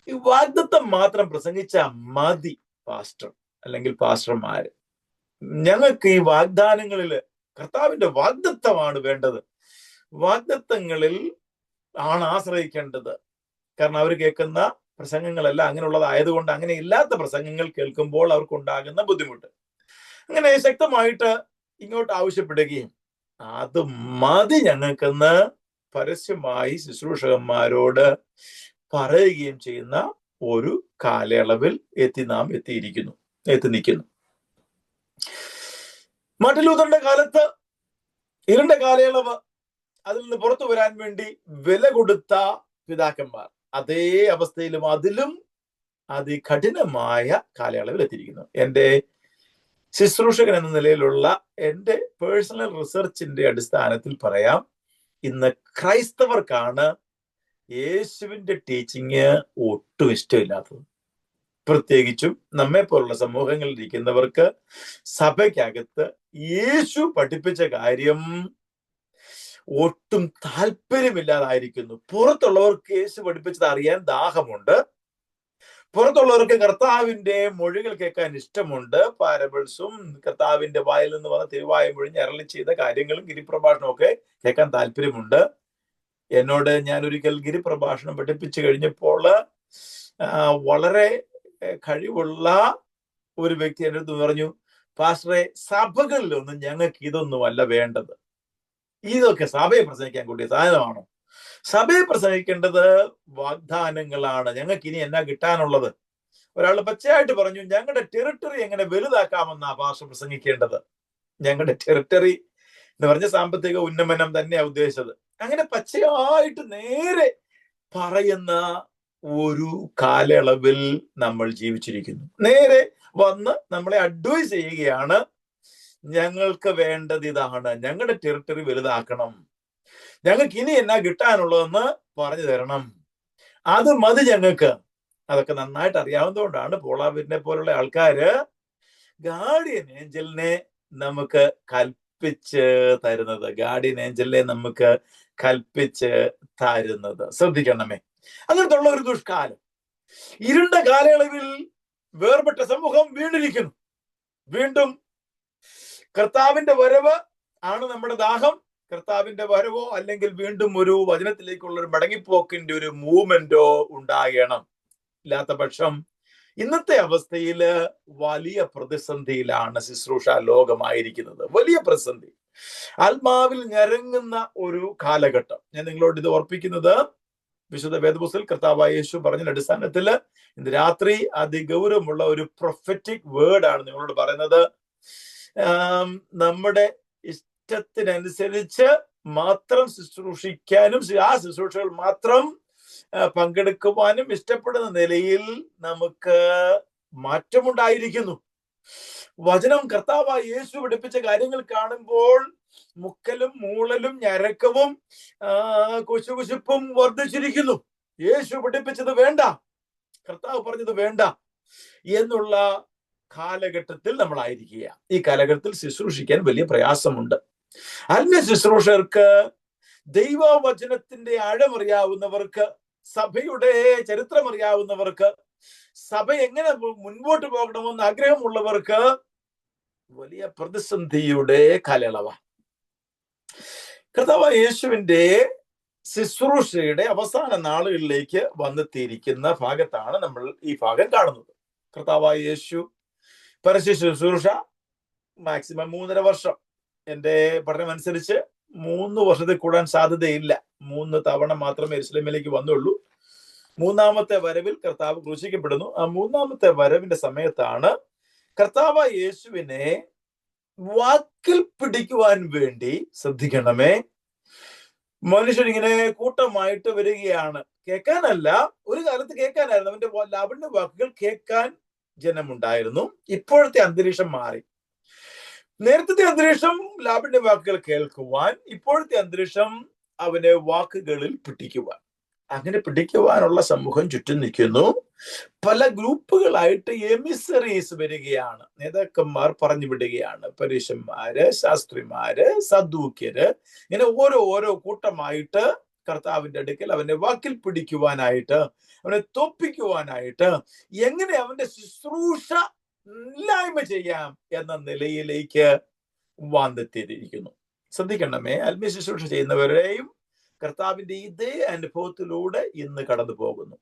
ഈ വാഗ്ദത്തം മാത്രം പ്രസംഗിച്ചാൽ മതി പാസ്റ്റർ അല്ലെങ്കിൽ പാസ്റ്റർമാര്. ഞങ്ങൾക്ക് ഈ വാഗ്ദാനങ്ങളിൽ കർത്താവിന്റെ വാഗ്ദത്തമാണ് വേണ്ടത്, വാഗ്ദത്തങ്ങളിൽ ആണ് ആശ്രയിക്കേണ്ടത്. കാരണം അവർ കേൾക്കുന്ന പ്രസംഗങ്ങളെല്ലാം അങ്ങനെയുള്ളതായതുകൊണ്ട് അങ്ങനെ ഇല്ലാത്ത പ്രസംഗങ്ങൾ കേൾക്കുമ്പോൾ അവർക്കുണ്ടാകുന്ന ബുദ്ധിമുട്ട്. അങ്ങനെ ശക്തമായിട്ട് ഇങ്ങോട്ട് ആവശ്യപ്പെടുകയും അത് മതി ഞങ്ങൾക്കെന്ന് പരസ്യമായി ശുശ്രൂഷകന്മാരോട് പറയുകയും ചെയ്യുന്ന ഒരു കാലയളവിൽ നാം എത്തി നിൽക്കുന്നു. മാർട്ടിൻ ലൂഥറിന്റെ കാലത്ത് ഇരുണ്ട കാലയളവ്, അതിൽ നിന്ന് പുറത്തു വരാൻ വേണ്ടി വില കൊടുത്ത പിതാക്കന്മാർ അതേ അവസ്ഥയിലും അതിലും അതികഠിനമായ കാലയളവിൽ എത്തിയിരിക്കുന്നു. എൻ്റെ ശുശ്രൂഷകൻ എന്ന നിലയിലുള്ള എൻ്റെ പേഴ്സണൽ റിസർച്ചിന്റെ അടിസ്ഥാനത്തിൽ പറയാം, ഇന്ന് ക്രൈസ്തവർക്കാണ് യേശുവിന്റെ ടീച്ചിങ് ഒട്ടും ഇഷ്ടമില്ലാത്തത്. പ്രത്യേകിച്ചും നമ്മെ പോലുള്ള സമൂഹങ്ങളിൽ ഇരിക്കുന്നവർക്ക് സഭയ്ക്കകത്ത് യേശു പഠിപ്പിച്ച കാര്യം ഒട്ടും താല്പര്യമില്ലാതായിരിക്കുന്നു. പുറത്തുള്ളവർക്ക് യേശു പഠിപ്പിച്ചത് അറിയാൻ ദാഹമുണ്ട്, പുറത്തുള്ളവർക്ക് കർത്താവിന്റെ മൊഴികൾ കേൾക്കാൻ ഇഷ്ടമുണ്ട്. പാരബിൾസും കർത്താവിന്റെ വായിൽ നിന്ന് വന്ന തിരുവായ മൊഴിഞ്ഞ് അരളി ചെയ്ത കാര്യങ്ങളും ഗിരിപ്രഭാഷണവും ഒക്കെ കേൾക്കാൻ താല്പര്യമുണ്ട്. എന്നോട് ഞാൻ ഒരിക്കൽ ഗിരിപ്രഭാഷണം പഠിപ്പിച്ചു കഴിഞ്ഞപ്പോൾ വളരെ കഴിവുള്ള ഒരു വ്യക്തി എൻ്റെ അടുത്ത് പറഞ്ഞു, പാസ്റ്ററെ, സഭകളിലൊന്നും ഞങ്ങൾക്ക് ഇതൊന്നുമല്ല വേണ്ടത്, ഇതൊക്കെ സഭയെ പ്രസംഗിക്കാൻ കൂടിയ സാധനമാണോ? സഭയെ പ്രസംഗിക്കേണ്ടത് വാഗ്ദാനങ്ങളാണ്. ഞങ്ങൾക്ക് ഇനി എന്നാ കിട്ടാനുള്ളത്? ഒരാൾ പച്ചയായിട്ട് പറഞ്ഞു, ഞങ്ങളുടെ ടെറിട്ടറി എങ്ങനെ വലുതാക്കാമെന്നാ പാസ്റ്റർ പ്രസംഗിക്കേണ്ടത്. ഞങ്ങളുടെ ടെറിട്ടറി എന്ന് പറഞ്ഞ സാമ്പത്തിക ഉന്നമനം തന്നെയാ ഉദ്ദേശിച്ചത്. അങ്ങനെ പച്ചയായിട്ട് നേരെ പറയുന്ന ഒരു കാലയളവിൽ നമ്മൾ ജീവിച്ചിരിക്കുന്നു. നേരെ വന്ന് നമ്മളെ അഡ്വൈസ് ചെയ്യുകയാണ്, ഞങ്ങൾക്ക് വേണ്ടത് ഇതാണ്, ഞങ്ങളുടെ ടെറിട്ടറി വലുതാക്കണം, ഞങ്ങൾക്ക് ഇനി എന്നാ കിട്ടാനുള്ളതെന്ന് പറഞ്ഞു തരണം, അത് മതി ഞങ്ങൾക്ക്. അതൊക്കെ നന്നായിട്ട് അറിയാവുന്നതുകൊണ്ടാണ് പോളാവിനെ പോലുള്ള ആൾക്കാര് ഗാർഡിയൻ ഏഞ്ചലിനെ നമുക്ക് കൽപ്പിച്ച് തരുന്നത്, ശ്രദ്ധിക്കണമേ. അങ്ങനത്തെ ഉള്ള ഒരു ദുഷ്കാലം, ഇരുണ്ട കാലയളവിൽ വേർപെട്ട സമൂഹം വീണ്ടിരിക്കുന്നു. വീണ്ടും കർത്താവിന്റെ വരവ് ആണ് നമ്മുടെ ദാഹം. കർത്താവിന്റെ വരവോ അല്ലെങ്കിൽ വീണ്ടും ഒരു വചനത്തിലേക്കുള്ള ഒരു മടങ്ങിപ്പോക്കിന്റെ ഒരു മൂവ്മെന്റോ ഉണ്ടാകണം. ഇല്ലാത്ത പക്ഷം ഇന്നത്തെ അവസ്ഥയിൽ വലിയ പ്രതിസന്ധിയിലാണ് ശുശ്രൂഷ ലോകമായിരിക്കുന്നത്. വലിയ പ്രതിസന്ധി, ആത്മാവിൽ ഞരങ്ങുന്ന ഒരു കാലഘട്ടം. ഞാൻ നിങ്ങളോട് ഇത് ഓർപ്പിക്കുന്നത് വിശുദ്ധ വേദപുസ്തകത്തിൽ കർത്താവായ യേശു പറഞ്ഞ അടിസ്ഥാനത്തിൽ ഇന്ന് രാത്രി അതിഗൗരവമുള്ള ഒരു പ്രൊഫറ്റിക് വേർഡ് ആണ് നിങ്ങളോട് പറയുന്നത്. നമ്മുടെ ഇഷ്ടത്തിനനുസരിച്ച് മാത്രം ശുശ്രൂഷിക്കാനും ആ ശുശ്രൂഷകൾ മാത്രം പങ്കെടുക്കുവാനും ഇഷ്ടപ്പെടുന്ന നിലയിൽ നമുക്ക് മാറ്റമുണ്ടായിരിക്കുന്നു. വചനം കർത്താവായ യേശു പഠിപ്പിച്ച കാര്യങ്ങൾ കാണുമ്പോൾ മുക്കലും മൂളലും ഞരക്കവും കുശുകുശുപ്പും വർദ്ധിച്ചിരിക്കുന്നു. യേശു പഠിപ്പിച്ചത് വേണ്ട, കർത്താവ് പറഞ്ഞത് വേണ്ട എന്നുള്ള കാലഘട്ടത്തിൽ നമ്മളായിരിക്കുക. ഈ കാലഘട്ടത്തിൽ ശുശ്രൂഷിക്കാൻ വലിയ പ്രയാസമുണ്ട്. അന്യ ശുശ്രൂഷകർക്ക്, ദൈവവചനത്തിന്റെ ആഴമറിയാവുന്നവർക്ക്, സഭയുടെ ചരിത്രം അറിയാവുന്നവർക്ക്, സഭ എങ്ങനെ മുൻപോട്ട് പോകണമെന്ന് ആഗ്രഹമുള്ളവർക്ക് വലിയ പ്രതിസന്ധിയുടെ കാലയളവ. കർത്താവായ യേശുവിന്റെ ശുശ്രൂഷയുടെ അവസാന നാളുകളിലേക്ക് വന്നെത്തിയിരിക്കുന്ന ഭാഗത്താണ് നമ്മൾ ഈ ഭാഗം കാണുന്നത്. കർത്താവായ യേശു പരസ്യ ശുശ്രൂഷ മാക്സിമം 3.5 വർഷം. എൻ്റെ പഠനം അനുസരിച്ച് 3 വർഷത്തിൽ കൂടാൻ സാധ്യതയില്ല. 3 തവണ മാത്രമേ യെരൂശലേമിലേക്ക് വന്നുള്ളൂ. 3ാമത്തെ വരവിൽ കർത്താവ് ക്രൂശിക്കപ്പെടുന്നു. ആ 3ാമത്തെ വരവിന്റെ സമയത്താണ് കർത്താവായ യേശുവിനെ വാക്കിൽ പിടിക്കുവാൻ വേണ്ടി, ശ്രദ്ധിക്കണമേ, മനുഷ്യരിങ്ങനെ കൂട്ടമായിട്ട് വരികയാണ്. കേൾക്കാനല്ല, ഒരു കാലത്ത് കേൾക്കാനായിരുന്നു, അവന്റെ ലാവണ്യ വാക്കുകൾ കേൾക്കാൻ ജനമുണ്ടായിരുന്നു. ഇപ്പോഴത്തെ അന്തരീക്ഷം മാറി. നേരത്തെ അന്തരീക്ഷം ലാവണ്യ വാക്കുകൾ കേൾക്കുവാൻ, ഇപ്പോഴത്തെ അന്തരീക്ഷം അവനെ വാക്കുകളിൽ പിടിക്കുവാൻ. അങ്ങനെ പിടിക്കുവാനുള്ള സമൂഹം ചുറ്റും നിൽക്കുന്നു. പല ഗ്രൂപ്പുകളായിട്ട് എമിസറീസ് വരികയാണ്, നേതാക്കന്മാർ പറഞ്ഞു വിടുകയാണ്. പരീശന്മാര്, ശാസ്ത്രിമാര്, സദൂക്യര്, ഇങ്ങനെ ഓരോ കൂട്ടമായിട്ട് കർത്താവിന്റെ അടുക്കൽ അവനെ വാക്കിൽ പിടിക്കുവാനായിട്ട്, അവനെ തോപ്പിക്കുവാനായിട്ട്, എങ്ങനെ അവന്റെ ശുശ്രൂഷ ഇല്ലായ്മ ചെയ്യാം എന്ന നിലയിലേക്ക് വന്നെത്തിയിരിക്കുന്നു. ശ്രദ്ധിക്കണമേ, ആത്മീയ ശുശ്രൂഷ ചെയ്യുന്നവരെയും കർത്താവിന്റെ ഇതേ അനുഭവത്തിലൂടെ ഇന്ന് കടന്നു പോകുന്നു.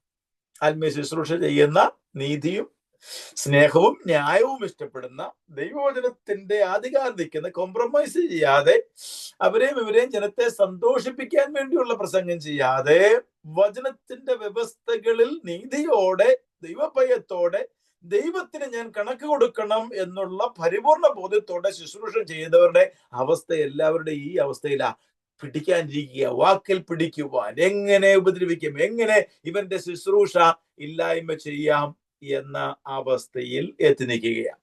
ആത്മീയ ശുശ്രൂഷ ചെയ്യുന്ന, നീതിയും സ്നേഹവും ന്യായവും ഇഷ്ടപ്പെടുന്ന, ദൈവവചനത്തിന്റെ അധികാരം നിൽക്കുന്ന, കോംപ്രമൈസ് ചെയ്യാതെ ഇവരെയും ജനത്തെ സന്തോഷിപ്പിക്കാൻ വേണ്ടിയുള്ള പ്രസംഗം ചെയ്യാതെ, വചനത്തിന്റെ വ്യവസ്ഥകളിൽ നീതിയോടെ, ദൈവഭയത്തോടെ, ദൈവത്തിന് ഞാൻ കണക്ക് കൊടുക്കണം എന്നുള്ള പരിപൂർണ ബോധ്യത്തോടെ ശുശ്രൂഷ ചെയ്യുന്നവരുടെ അവസ്ഥ എല്ലാവരുടെയും ഈ അവസ്ഥയിലാ. പിടിക്കാനിരിക്കുക, വാക്കിൽ പിടിക്കുവാൻ, എങ്ങനെ ഉപദ്രവിക്കും, എങ്ങനെ ഇവന്റെ ശുശ്രൂഷ ഇല്ലായ്മ ചെയ്യാം എന്ന അവസ്ഥയിൽ എത്തി നിൽക്കുകയാണ്.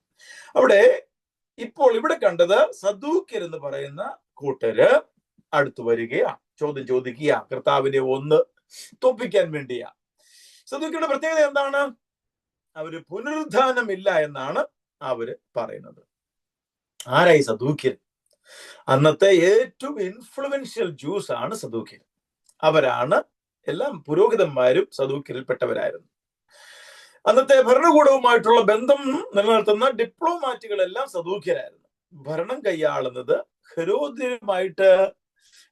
ഇപ്പോൾ ഇവിടെ കണ്ടത് സദൂക്യർ എന്ന് പറയുന്ന കൂട്ടര് അടുത്തു വരികയാണ്, ചോദ്യം ചോദിക്കുക, കർത്താവിനെ ഒന്ന് തോപ്പിക്കാൻ വേണ്ടിയാ. സദൂക്യരുടെ പ്രത്യേകത എന്താണ്? അവര് പുനരുദ്ധാനമില്ല എന്നാണ് അവര് പറയുന്നത്. ആരായി സദൂക്യർ? അന്നത്തെ ഏറ്റവും ഇൻഫ്ലുവൻഷ്യൽ ജ്യൂസ് ആണ് സദൂക്യർ. അവരാണ്, എല്ലാം പുരോഹിതന്മാരും സദൂക്യരിൽപ്പെട്ടവരായിരുന്നു. അന്നത്തെ ഭരണകൂടവുമായിട്ടുള്ള ബന്ധം നിലനിർത്തുന്ന ഡിപ്ലോമാറ്റുകളെല്ലാം സദൂക്യരായിരുന്നു. ഭരണം കൈയാളുന്നത് ഹെരോദുമായിട്ട്,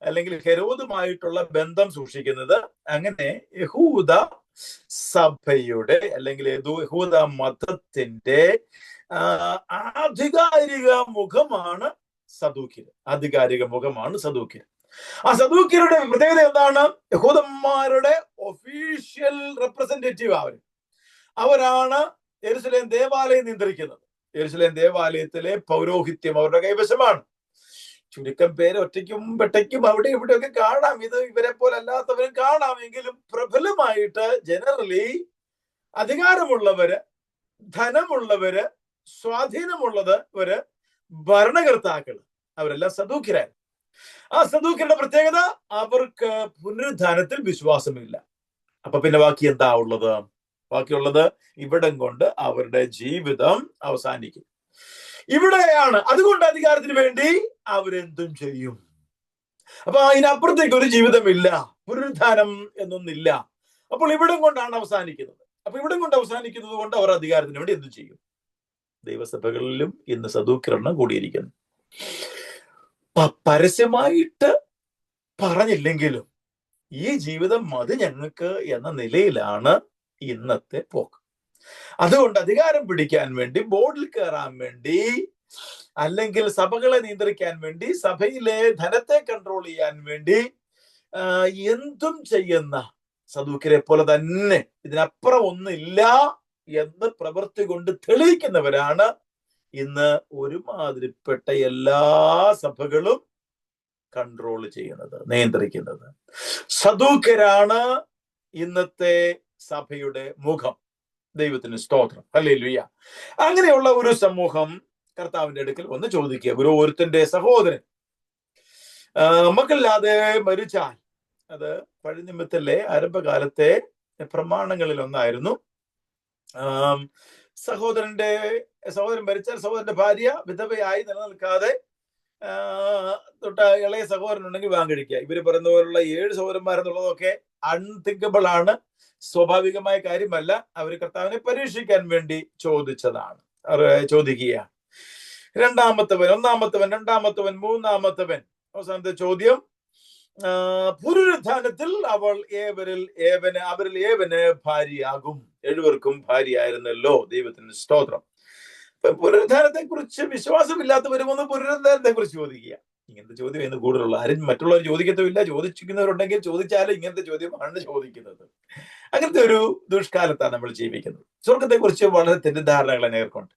അല്ലെങ്കിൽ ഹെരോദുമായിട്ടുള്ള ബന്ധം സൂക്ഷിക്കുന്നത്, അങ്ങനെ യഹൂദ സഭയുടെ അല്ലെങ്കിൽ യഹൂദ മതത്തിന്റെ ആധികാരിക മുഖമാണ് സദൂക്യർ. ആധികാരിക മുഖമാണ് സദൂക്യർ. ആ സദൂക്യരുടെ പ്രത്യേകത എന്താണ്? യഹൂദന്മാരുടെ ഒഫീഷ്യൽ റെപ്രസെന്റേറ്റീവ് അവരാണ് യെരുശലേം ദേവാലയം നിയന്ത്രിക്കുന്നത്. യെരുശലേം ദേവാലയത്തിലെ പൗരോഹിത്യം അവരുടെ കൈവശമാണ്. ചുരുക്കം പേര് ഒറ്റയ്ക്കും പെട്ടയ്ക്കും അവിടെ ഇവിടെയൊക്കെ കാണാം, ഇത് ഇവരെ പോലെ അല്ലാത്തവരും കാണാമെങ്കിലും പ്രബലമായിട്ട് ജനറലി അധികാരമുള്ളവര്, ധനമുള്ളവര്, സ്വാധീനമുള്ളവര്, ഭരണകർത്താക്കള്, അവരെല്ലാം സദൂക്യരായിരുന്നു. ആ സദൂക്യരുടെ പ്രത്യേകത, അവർക്ക് പുനരുദ്ധാനത്തിൽ വിശ്വാസമില്ല. അപ്പൊ പിന്നെ ബാക്കി എന്താ ഉള്ളത്? ബാക്കിയുള്ളത് ഇവിടം കൊണ്ട് അവരുടെ ജീവിതം അവസാനിക്കും. ഇവിടെയാണ്. അതുകൊണ്ട് അധികാരത്തിന് വേണ്ടി അവരെന്തും ചെയ്യും. അപ്പൊ അതിനപ്പുറത്തേക്ക് ഒരു ജീവിതമില്ല, പുനരുദ്ധാനം എന്നൊന്നില്ല. അപ്പോൾ ഇവിടം കൊണ്ടാണ് അവസാനിക്കുന്നത്. അപ്പൊ ഇവിടം കൊണ്ട് അവസാനിക്കുന്നത് കൊണ്ട് അവർ അധികാരത്തിന് വേണ്ടി എന്തും ചെയ്യും. ദൈവസഭകളിലും ഇന്ന് സദൂക്യരെണ്ണം കൂടിയിരിക്കുന്നു. പരസ്യമായിട്ട് പറഞ്ഞില്ലെങ്കിലും ഈ ജീവിതം മതി ഞങ്ങൾക്ക് എന്ന നിലയിലാണ് ഇന്നത്തെ പോക്ക്. അതുകൊണ്ട് അധികാരം പിടിക്കാൻ വേണ്ടി, ബോർഡിൽ കയറാൻ വേണ്ടി, അല്ലെങ്കിൽ സഭകളെ നിയന്ത്രിക്കാൻ വേണ്ടി, സഭയിലെ ധനത്തെ കൺട്രോൾ ചെയ്യാൻ വേണ്ടി എന്തും ചെയ്യുന്ന സദൂക്യരെ പോലെ തന്നെ ഇതിനപ്പുറം ഒന്നില്ല എന്ന് പ്രവൃത്തി കൊണ്ട് തെളിയിക്കുന്നവരാണ് ഇന്ന് ഒരുമാതിരിപ്പെട്ട എല്ലാ സഭകളും കൺട്രോൾ ചെയ്യുന്നത്, നിയന്ത്രിക്കുന്നത്. സദൂക്യരാണ് ഇന്നത്തെ സഭയുടെ മുഖം. ദൈവത്തിന് സ്തോത്രം, ഹല്ലേലൂയ. അങ്ങനെയുള്ള ഒരു സമൂഹം കർത്താവിന്റെ അടുക്കൽ വന്ന് ചോദിക്കുക, ഒരുത്തന്റെ സഹോദരൻ മക്കളില്ലാതെ മരിച്ചാൽ, അത് പഴയ നിയമത്തിലെ ആരംഭകാലത്തെ പ്രമാണങ്ങളിൽ ഒന്നായിരുന്നു. സഹോദരൻ മരിച്ചാൽ സഹോദരന്റെ ഭാര്യ വിധവയായി നിലനിൽക്കാതെ ഇളയ സഹോദരൻ ഉണ്ടെങ്കിൽ വിവാഹം കഴിക്കുക. ഇവര് പറയുന്ന പോലുള്ള 7 സഹോദരന്മാരെന്നുള്ളതൊക്കെ അൺതിങ്കബിൾ ആണ്, സ്വാഭാവികമായ കാര്യമല്ല. അവര് കർത്താവിനെ പരീക്ഷിക്കാൻ വേണ്ടി ചോദിക്കുകയാണ്. ഒന്നാമത്തവൻ, രണ്ടാമത്തവൻ, മൂന്നാമത്തവൻ. അവസാനത്തെ ചോദ്യം, പുനരുദ്ധാനത്തിൽ അവരിൽ ഏവന് ഭാര്യയാകും. 7 ഭാര്യയായിരുന്നല്ലോ. ദൈവത്തിന് സ്തോത്രം. പുനരുദ്ധാനത്തെ കുറിച്ച് വിശ്വാസമില്ലാത്തവരുമൊന്ന് പുനരുദ്ധാനത്തെ കുറിച്ച് ചോദിക്കുക. ഇങ്ങനത്തെ ചോദ്യം ഇന്ന് കൂടുതലുള്ള, ആരും മറ്റുള്ളവർ ചോദിക്കത്തുമില്ല. ചോദിക്കുന്നവരുണ്ടെങ്കിൽ ചോദിച്ചാലും ഇങ്ങനത്തെ ചോദ്യമാണ് ചോദിക്കുന്നത്. അങ്ങനത്തെ ഒരു ദുഷ്കാലത്താണ് നമ്മൾ ജീവിക്കുന്നത്. സ്വർഗത്തെ കുറിച്ച് വളരെ തെറ്റിദ്ധാരണകൾ അനേകർക്കുണ്ട്.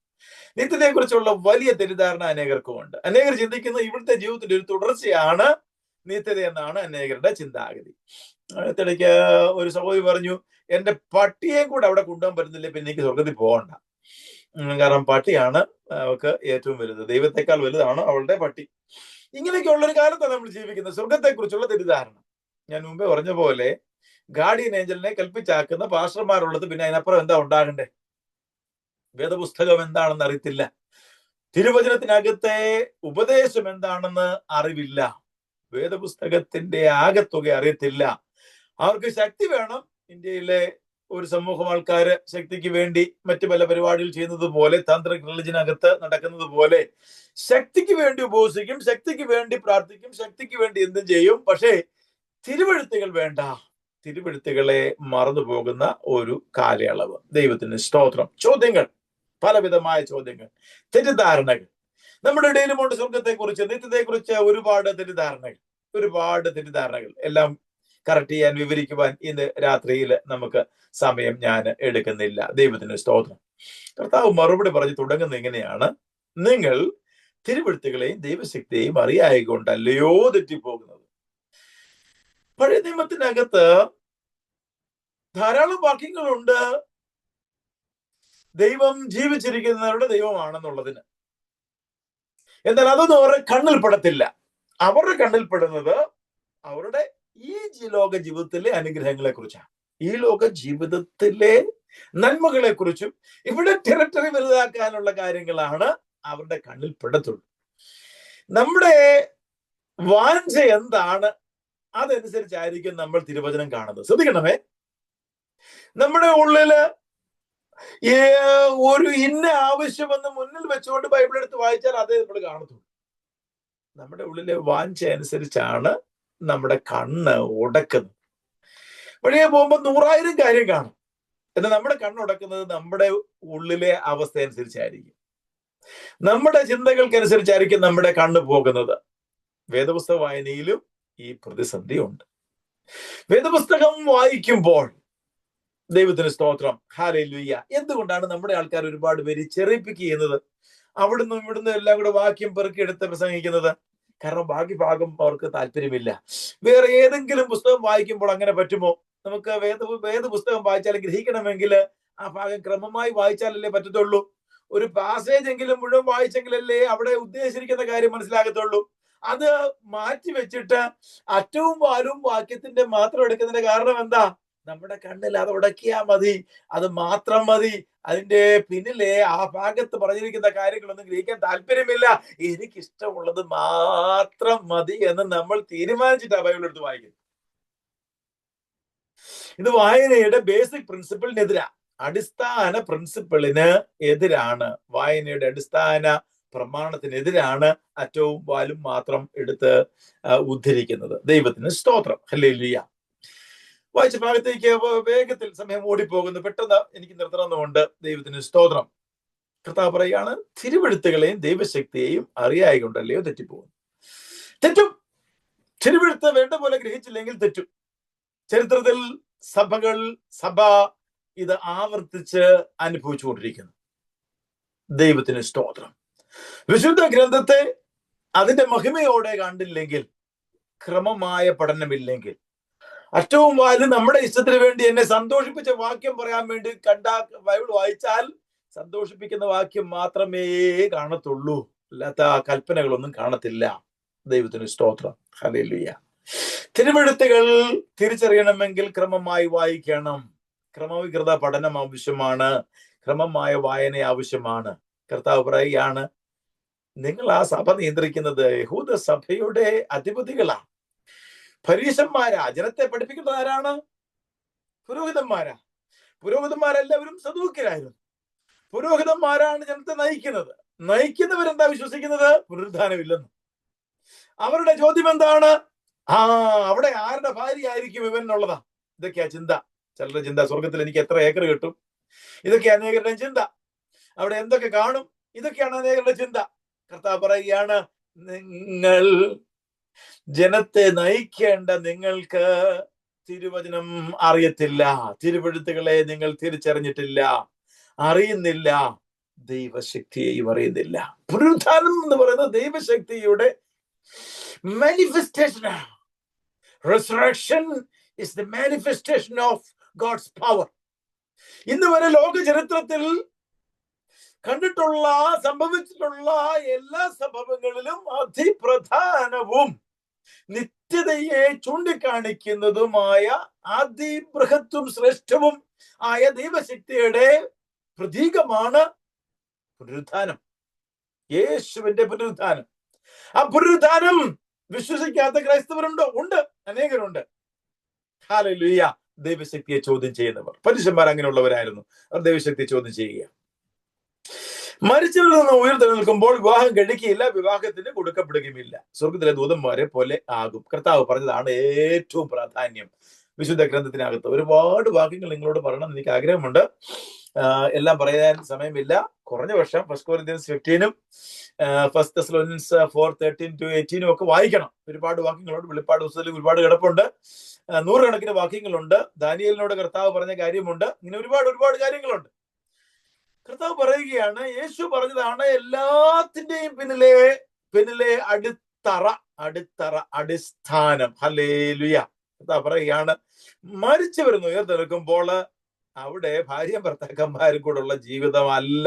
നിത്യത്തെ കുറിച്ചുള്ള വലിയ തെറ്റിദ്ധാരണ അനേകർക്കുമുണ്ട്. അനേകർ ചിന്തിക്കുന്നത് ഇവിടുത്തെ ജീവിതത്തിന്റെ ഒരു തുടർച്ചയാണ് നിത്യത എന്നാണ് അനേകരുടെ ചിന്താഗതി. അടുത്തിടയ്ക്ക് ഒരു സഹോദരി പറഞ്ഞു, എന്റെ പട്ടിയെ കൂടെ അവിടെ കൊണ്ടുപോകാൻ പറ്റുന്നില്ല, പിന്നെ എനിക്ക് സ്വർഗത്തിൽ പോകണ്ട. കാരണം പട്ടിയാണ് അവൾക്ക് ഏറ്റവും വലുത്, ദൈവത്തെക്കാൾ വലുതാണ് അവളുടെ പട്ടി. ഇങ്ങനെയൊക്കെയുള്ള ഒരു കാലത്താണ് നമ്മൾ ജീവിക്കുന്നത്. സ്വർഗത്തെ കുറിച്ചുള്ള തെറ്റിദ്ധാരണ. ഞാൻ മുമ്പേ പറഞ്ഞ പോലെ ഗാർഡിയൻ ഏഞ്ചലിനെ കൽപ്പിച്ചാക്കുന്ന പാസ്റ്റർമാരുള്ളത്. പിന്നെ അതിനപ്പുറം എന്താ ഉണ്ടാകണ്ടേ? വേദപുസ്തകം എന്താണെന്ന് അറിയത്തില്ല, തിരുവചനത്തിനകത്തെ ഉപദേശം എന്താണെന്ന് അറിവില്ല, വേദപുസ്തകത്തിന്റെ ആകത്തുക അറിയത്തില്ല. അവർക്ക് ശക്തി വേണം. ഇന്ത്യയിലെ ഒരു സമൂഹം ആൾക്കാര് ശക്തിക്ക് വേണ്ടി മറ്റു പല പരിപാടികൾ ചെയ്യുന്നത് പോലെ, താന്ത്രിക് റിലിജനകത്ത് നടക്കുന്നത് പോലെ ശക്തിക്ക് വേണ്ടി ഉപവസിക്കും, ശക്തിക്ക് വേണ്ടി പ്രാർത്ഥിക്കും, ശക്തിക്ക് വേണ്ടി എന്തും ചെയ്യും. പക്ഷേ തിരുവെഴുത്തുകൾ വേണ്ട. തിരുവെഴുത്തുകളെ മറന്നു പോകുന്ന ഒരു കാലയളവ്. ദൈവത്തിന് സ്തോത്രം. ചോദ്യങ്ങൾ, പലവിധമായ ചോദ്യങ്ങൾ, തെറ്റിദ്ധാരണകൾ നമ്മുടെ ഇടയിലുമുണ്ട്. സ്വർഗത്തെക്കുറിച്ച്, നിത്യത്തെക്കുറിച്ച് ഒരുപാട് തെറ്റിദ്ധാരണകൾ എല്ലാം കറക്റ്റ് ചെയ്യാൻ, വിവരിക്കുവാൻ ഇന്ന് രാത്രിയിൽ നമുക്ക് സമയം ഞാൻ എടുക്കുന്നില്ല. ദൈവത്തിന് സ്തോത്രം. കർത്താവ് മറുപടി പറഞ്ഞ് തുടങ്ങുന്നത് ഇങ്ങനെയാണ്: നിങ്ങൾ തിരുവെഴുത്തുകളെയും ദൈവശക്തിയെയും അറിയായികൊണ്ടല്ലയോ തെറ്റിപ്പോകുന്നത്. പഴയ നിയമത്തിനകത്ത് ധാരാളം വാക്യങ്ങളുണ്ട് ദൈവം ജീവിച്ചിരിക്കുന്നവരുടെ ദൈവമാണെന്നുള്ളതിന്. എന്നാൽ അതൊന്നും അവരുടെ കണ്ണിൽപ്പെടത്തില്ല. അവരുടെ കണ്ണിൽപ്പെടുന്നത് അവരുടെ ഈ ലോക ജീവിതത്തിലെ അനുഗ്രഹങ്ങളെ കുറിച്ചാണ്, ഈ ലോക ജീവിതത്തിലെ നന്മകളെ കുറിച്ചും ഇവിടെ ടെറിട്ടറി വലുതാക്കാനുള്ള കാര്യങ്ങളാണ് അവരുടെ കണ്ണിൽപ്പെടത്തുള്ളൂ. നമ്മുടെ വാഞ്ച എന്താണ്, അതനുസരിച്ചായിരിക്കും നമ്മൾ തിരുവചനം കാണുന്നത്. ശ്രദ്ധിക്കണമേ, നമ്മുടെ ഉള്ളില് ഒരു ഇന്ന ആവശ്യമെന്ന് മുന്നിൽ വെച്ചുകൊണ്ട് ബൈബിൾ എടുത്ത് വായിച്ചാൽ അതേ നമ്മൾ കാണത്തുള്ളൂ. നമ്മുടെ ഉള്ളിലെ വാഞ്ച അനുസരിച്ചാണ് നമ്മുടെ കണ്ണ് ഉടക്കുന്നത്. വഴിയെ പോകുമ്പോൾ 100,000 കാര്യം കാണും. എന്നാൽ നമ്മുടെ കണ്ണുടക്കുന്നത് നമ്മുടെ ഉള്ളിലെ അവസ്ഥ അനുസരിച്ചായിരിക്കും, നമ്മുടെ ചിന്തകൾക്കനുസരിച്ചായിരിക്കും നമ്മുടെ കണ്ണ് പോകുന്നത്. വേദപുസ്തക വായനയിലും ഈ പ്രതിസന്ധി ഉണ്ട്. വേദപുസ്തകം വായിക്കുമ്പോൾ ദൈവത്തിന് സ്തോത്രം, ഹല്ലേലൂയ. എന്തുകൊണ്ടാണ് നമ്മുടെ ആൾക്കാർ ഒരുപാട് പേര് ചെറിപ്പിക്ക് ചെയ്യുന്നത്, അവിടുന്ന് ഇവിടുന്ന് എല്ലാം കൂടെ വാക്യം പെറുക്കിയെടുത്ത് പ്രസംഗിക്കുന്നത്? കാരണം ബാക്കി ഭാഗം അവർക്ക് താല്പര്യമില്ല. വേറെ ഏതെങ്കിലും പുസ്തകം വായിക്കുമ്പോൾ അങ്ങനെ പറ്റുമോ? നമുക്ക് വേദപുസ്തകം വായിച്ചാൽ ഗ്രഹിക്കണമെങ്കിൽ ആ ഭാഗം ക്രമമായി വായിച്ചാലല്ലേ പറ്റത്തുള്ളൂ. ഒരു പാസേജ് എങ്കിലും മുഴുവൻ വായിച്ചെങ്കിലല്ലേ അവിടെ ഉദ്ദേശിച്ചിരിക്കുന്ന കാര്യം മനസ്സിലാകത്തുള്ളൂ. അത് മാറ്റി വെച്ചിട്ട് അറ്റവും വാലും വാക്യത്തിന്റെ മാത്രം എടുക്കുന്നതിന്റെ കാരണം എന്താ? നമ്മുടെ കണ്ണിൽ അത് ഉടക്കിയാ മതി, അത് മാത്രം മതി. അതിന്റെ പിന്നിലെ ആ ഭാഗത്ത് പറഞ്ഞിരിക്കുന്ന കാര്യങ്ങളൊന്നും ഗ്രഹിക്കാൻ താല്പര്യമില്ല, എനിക്കിഷ്ടമുള്ളത് മാത്രം മതി എന്ന് നമ്മൾ തീരുമാനിച്ചിട്ടാ ബൈബിൾ എടുത്ത് വായിക്കുന്നത്. ഇത് വായനയുടെ ബേസിക് പ്രിൻസിപ്പിളിനെതിരാ, അടിസ്ഥാന പ്രിൻസിപ്പിളിന് എതിരാണ്, വായനയുടെ അടിസ്ഥാന പ്രമാണത്തിനെതിരാണ് അറ്റവും വാലും മാത്രം എടുത്ത് ഉദ്ധരിക്കുന്നത്. ദൈവത്തിന് സ്തോത്രം, ഹല്ലേലൂയ. വായിച്ച ഭാഗത്തേക്ക് വേഗത്തിൽ സമയം ഓടിപ്പോകുന്നു, പെട്ടെന്ന് എനിക്ക് നിർത്തണമെന്നുണ്ട്. ദൈവത്തിന് സ്തോത്രം. കർത്താവ് പറയുകയാണ്, തിരുവെഴുത്തുകളെയും ദൈവശക്തിയെയും അറിയായികൊണ്ടല്ലയോ തെറ്റിപ്പോകുന്നു. തെറ്റും. തിരുവെഴുത്ത് വേണ്ട പോലെ ഗ്രഹിച്ചില്ലെങ്കിൽ തെറ്റും. ചരിത്രത്തിൽ സഭ ഇത് ആവർത്തിച്ച് അനുഭവിച്ചുകൊണ്ടിരിക്കുന്നു. ദൈവത്തിന് സ്തോത്രം. വിശുദ്ധ ഗ്രന്ഥത്തെ അതിന്റെ മഹിമയോടെ കണ്ടില്ലെങ്കിൽ, ക്രമമായ പഠനമില്ലെങ്കിൽ, അറ്റവും വാലും നമ്മുടെ ഇഷ്ടത്തിന് വേണ്ടി എന്നെ സന്തോഷിപ്പിച്ച വാക്യം പറയാൻ വേണ്ടി ബൈബിൾ വായിച്ചാൽ സന്തോഷിപ്പിക്കുന്ന വാക്യം മാത്രമേ കാണത്തുള്ളൂ, അല്ലാത്ത കൽപ്പനകളൊന്നും കാണത്തില്ല. ദൈവത്തിന് സ്തോത്രം, ഹല്ലേലൂയ. തിരുവെഴുത്തുകൾ തിരിച്ചറിയണമെങ്കിൽ ക്രമമായി വായിക്കണം. ക്രമവികൃത പഠനം ആവശ്യമാണ്, ക്രമമായ വായന ആവശ്യമാണ്. കർത്താവ് പറയുകയാണ്, നിങ്ങൾ ആ സഭ നിയന്ത്രിക്കുന്നത് യഹൂദ സഭയുടെ അധിപതികളാണ്, പരീശന്മാരാ. ജനത്തെ പഠിപ്പിക്കുന്നത് ആരാണ്? പുരോഹിതന്മാരാ. പുരോഹിതന്മാരെല്ലാവരും സദൂക്യരായിരുന്നു. പുരോഹിതന്മാരാണ് ജനത്തെ നയിക്കുന്നത്. നയിക്കുന്നവരെന്താ വിശ്വസിക്കുന്നത്? പുനരുദ്ധാനമില്ലെന്ന്. അവരുടെ ചോദ്യം എന്താണ്? അവിടെ ആരുടെ ഭാര്യ ആയിരിക്കും ഇവൻ എന്നുള്ളതാ. ഇതൊക്കെയാ ചിന്ത. ചിലരുടെ ചിന്ത സ്വർഗത്തിൽ എനിക്ക് എത്ര ഏക്കർ കിട്ടും, ഇതൊക്കെ അനേകരുടെ ചിന്ത. അവിടെ എന്തൊക്കെ കാണും, ഇതൊക്കെയാണ് അനേകരുടെ ചിന്ത. കർത്താവ് പറയുകയാണ്, നിങ്ങൾ ജനത്തെ നയിക്കേണ്ട നിങ്ങൾക്ക് തിരുവചനം അറിയത്തില്ല, തിരുവെഴുത്തുകളെ നിങ്ങൾ തിരിച്ചറിഞ്ഞിട്ടില്ല, അറിയുന്നില്ല, ദൈവശക്തിയെയും അറിയുന്നില്ല. പുനരുത്ഥാനം എന്ന് പറയുന്നത് ദൈവശക്തിയുടെ manifestation. Resurrection is the manifestation of God's power. ഇന്ന് വരെ ലോക ചരിത്രത്തിൽ കണ്ടിട്ടുള്ള സംഭവിച്ചിട്ടുള്ള എല്ലാ സംഭവങ്ങളിലും അതിപ്രധാനവും നിത്യതയെ ചൂണ്ടിക്കാണിക്കുന്നതുമായ അതിബൃഹത്തും ശ്രേഷ്ഠവും ആയ ദൈവശക്തിയുടെ പ്രതീകമാണ് പുനരുത്ഥാനം, യേശുവിന്റെ പുനരുത്ഥാനം. ആ പുനരുത്ഥാനം വിശ്വസിക്കാത്ത ക്രൈസ്തവരുണ്ടോ? ഉണ്ട്, അനേകരുണ്ട്. ഹല്ലേലൂയ. ദൈവശക്തിയെ ചോദ്യം ചെയ്യുന്നവർ, പരീശന്മാർ അങ്ങനെയുള്ളവരായിരുന്നു. അവർ ദൈവശക്തിയെ ചോദ്യം ചെയ്യുക. മരിച്ചവരിൽ നിന്ന് ഉയർത്തെഴുന്നേൽക്കുമ്പോൾ വിവാഹം കഴിക്കുകയില്ല, വിവാഹത്തിന് കൊടുക്കപ്പെടുകയുമില്ല, സ്വർഗത്തിലെ ദൂതന്മാരെ പോലെ ആകും. കർത്താവ് പറഞ്ഞതാണ് ഏറ്റവും പ്രാധാന്യം വിശുദ്ധ ഗ്രന്ഥത്തിനകത്ത്. ഒരുപാട് വാക്യങ്ങൾ നിങ്ങളോട് പറയണം എനിക്ക് ആഗ്രഹമുണ്ട്. എല്ലാം പറയാൻ സമയമില്ല. കുറഞ്ഞ പക്ഷം 1 Corinthians 15 1 Thessalonians 4:13-18 ഒക്കെ വായിക്കണം. ഒരുപാട് വാക്യങ്ങളുണ്ട്. വെളിപ്പാട് പുസ്തകത്തിൽ ഒരുപാട് കിടപ്പുണ്ട്. 100 കണക്കിന് വാക്യങ്ങളുണ്ട്. ദാനിയേലിനോട് കർത്താവ് പറഞ്ഞ കാര്യമുണ്ട്. ഇങ്ങനെ ഒരുപാട് കാര്യങ്ങളുണ്ട്. കർത്താവ് പറയുകയാണ്, യേശു പറഞ്ഞതാണ് എല്ലാത്തിന്റെയും പിന്നിലെ അടിസ്ഥാനം. ഹല്ലേലൂയ. കർത്താവ് പറയുകയാണ്, മരിച്ചവരുന്ന് ഉയർത്തെടുക്കുമ്പോൾ അവിടെ ഭാര്യ ഭർത്താക്കന്മാരും കൂടെയുള്ള ജീവിതമല്ല.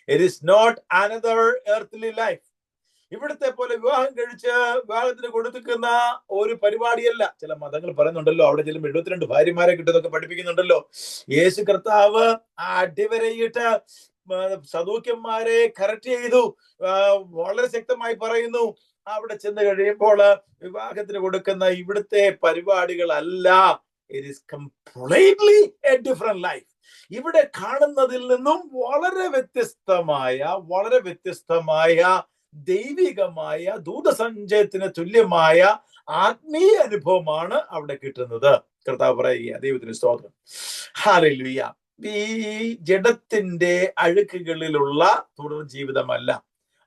It is not another earth life. ഇവിടുത്തെ പോലെ വിവാഹം കഴിച്ച് വിവാഹത്തിന് കൊടുക്കുന്ന ഒരു പരിപാടിയല്ല. ചില മതങ്ങൾ പറയുന്നുണ്ടല്ലോ, അവിടെ ചില 72 ഭാര്യമാരെ കിട്ടുന്നൊക്കെ പഠിപ്പിക്കുന്നുണ്ടല്ലോ. യേശു കർത്താവ് അടിവരയിട്ട് സദൂക്യന്മാരെ കറക്റ്റ് ചെയ്തു. വളരെ ശക്തമായി പറയുന്നു, അവിടെ ചെന്ന് കഴിയുമ്പോൾ വിവാഹത്തിന് കൊടുക്കുന്ന ഇവിടുത്തെ പരിപാടികളല്ല. It is completely a different life. ഇവിടെ കാണുന്നതിൽ നിന്നും വളരെ വ്യത്യസ്തമായ ദൈവികമായ ദൂതസഞ്ചയത്തിന് തുല്യമായ ആത്മീയ അനുഭവമാണ് അവിടെ കിട്ടുന്നത്. കർത്താവ് പറയുക, ദൈവത്തിന് സ്തോത്രം. ഹല്ലേലൂയ. ഈ ജഡത്തിന്റെ അഴുക്കുകളിലുള്ള തുടർ ജീവിതമല്ല.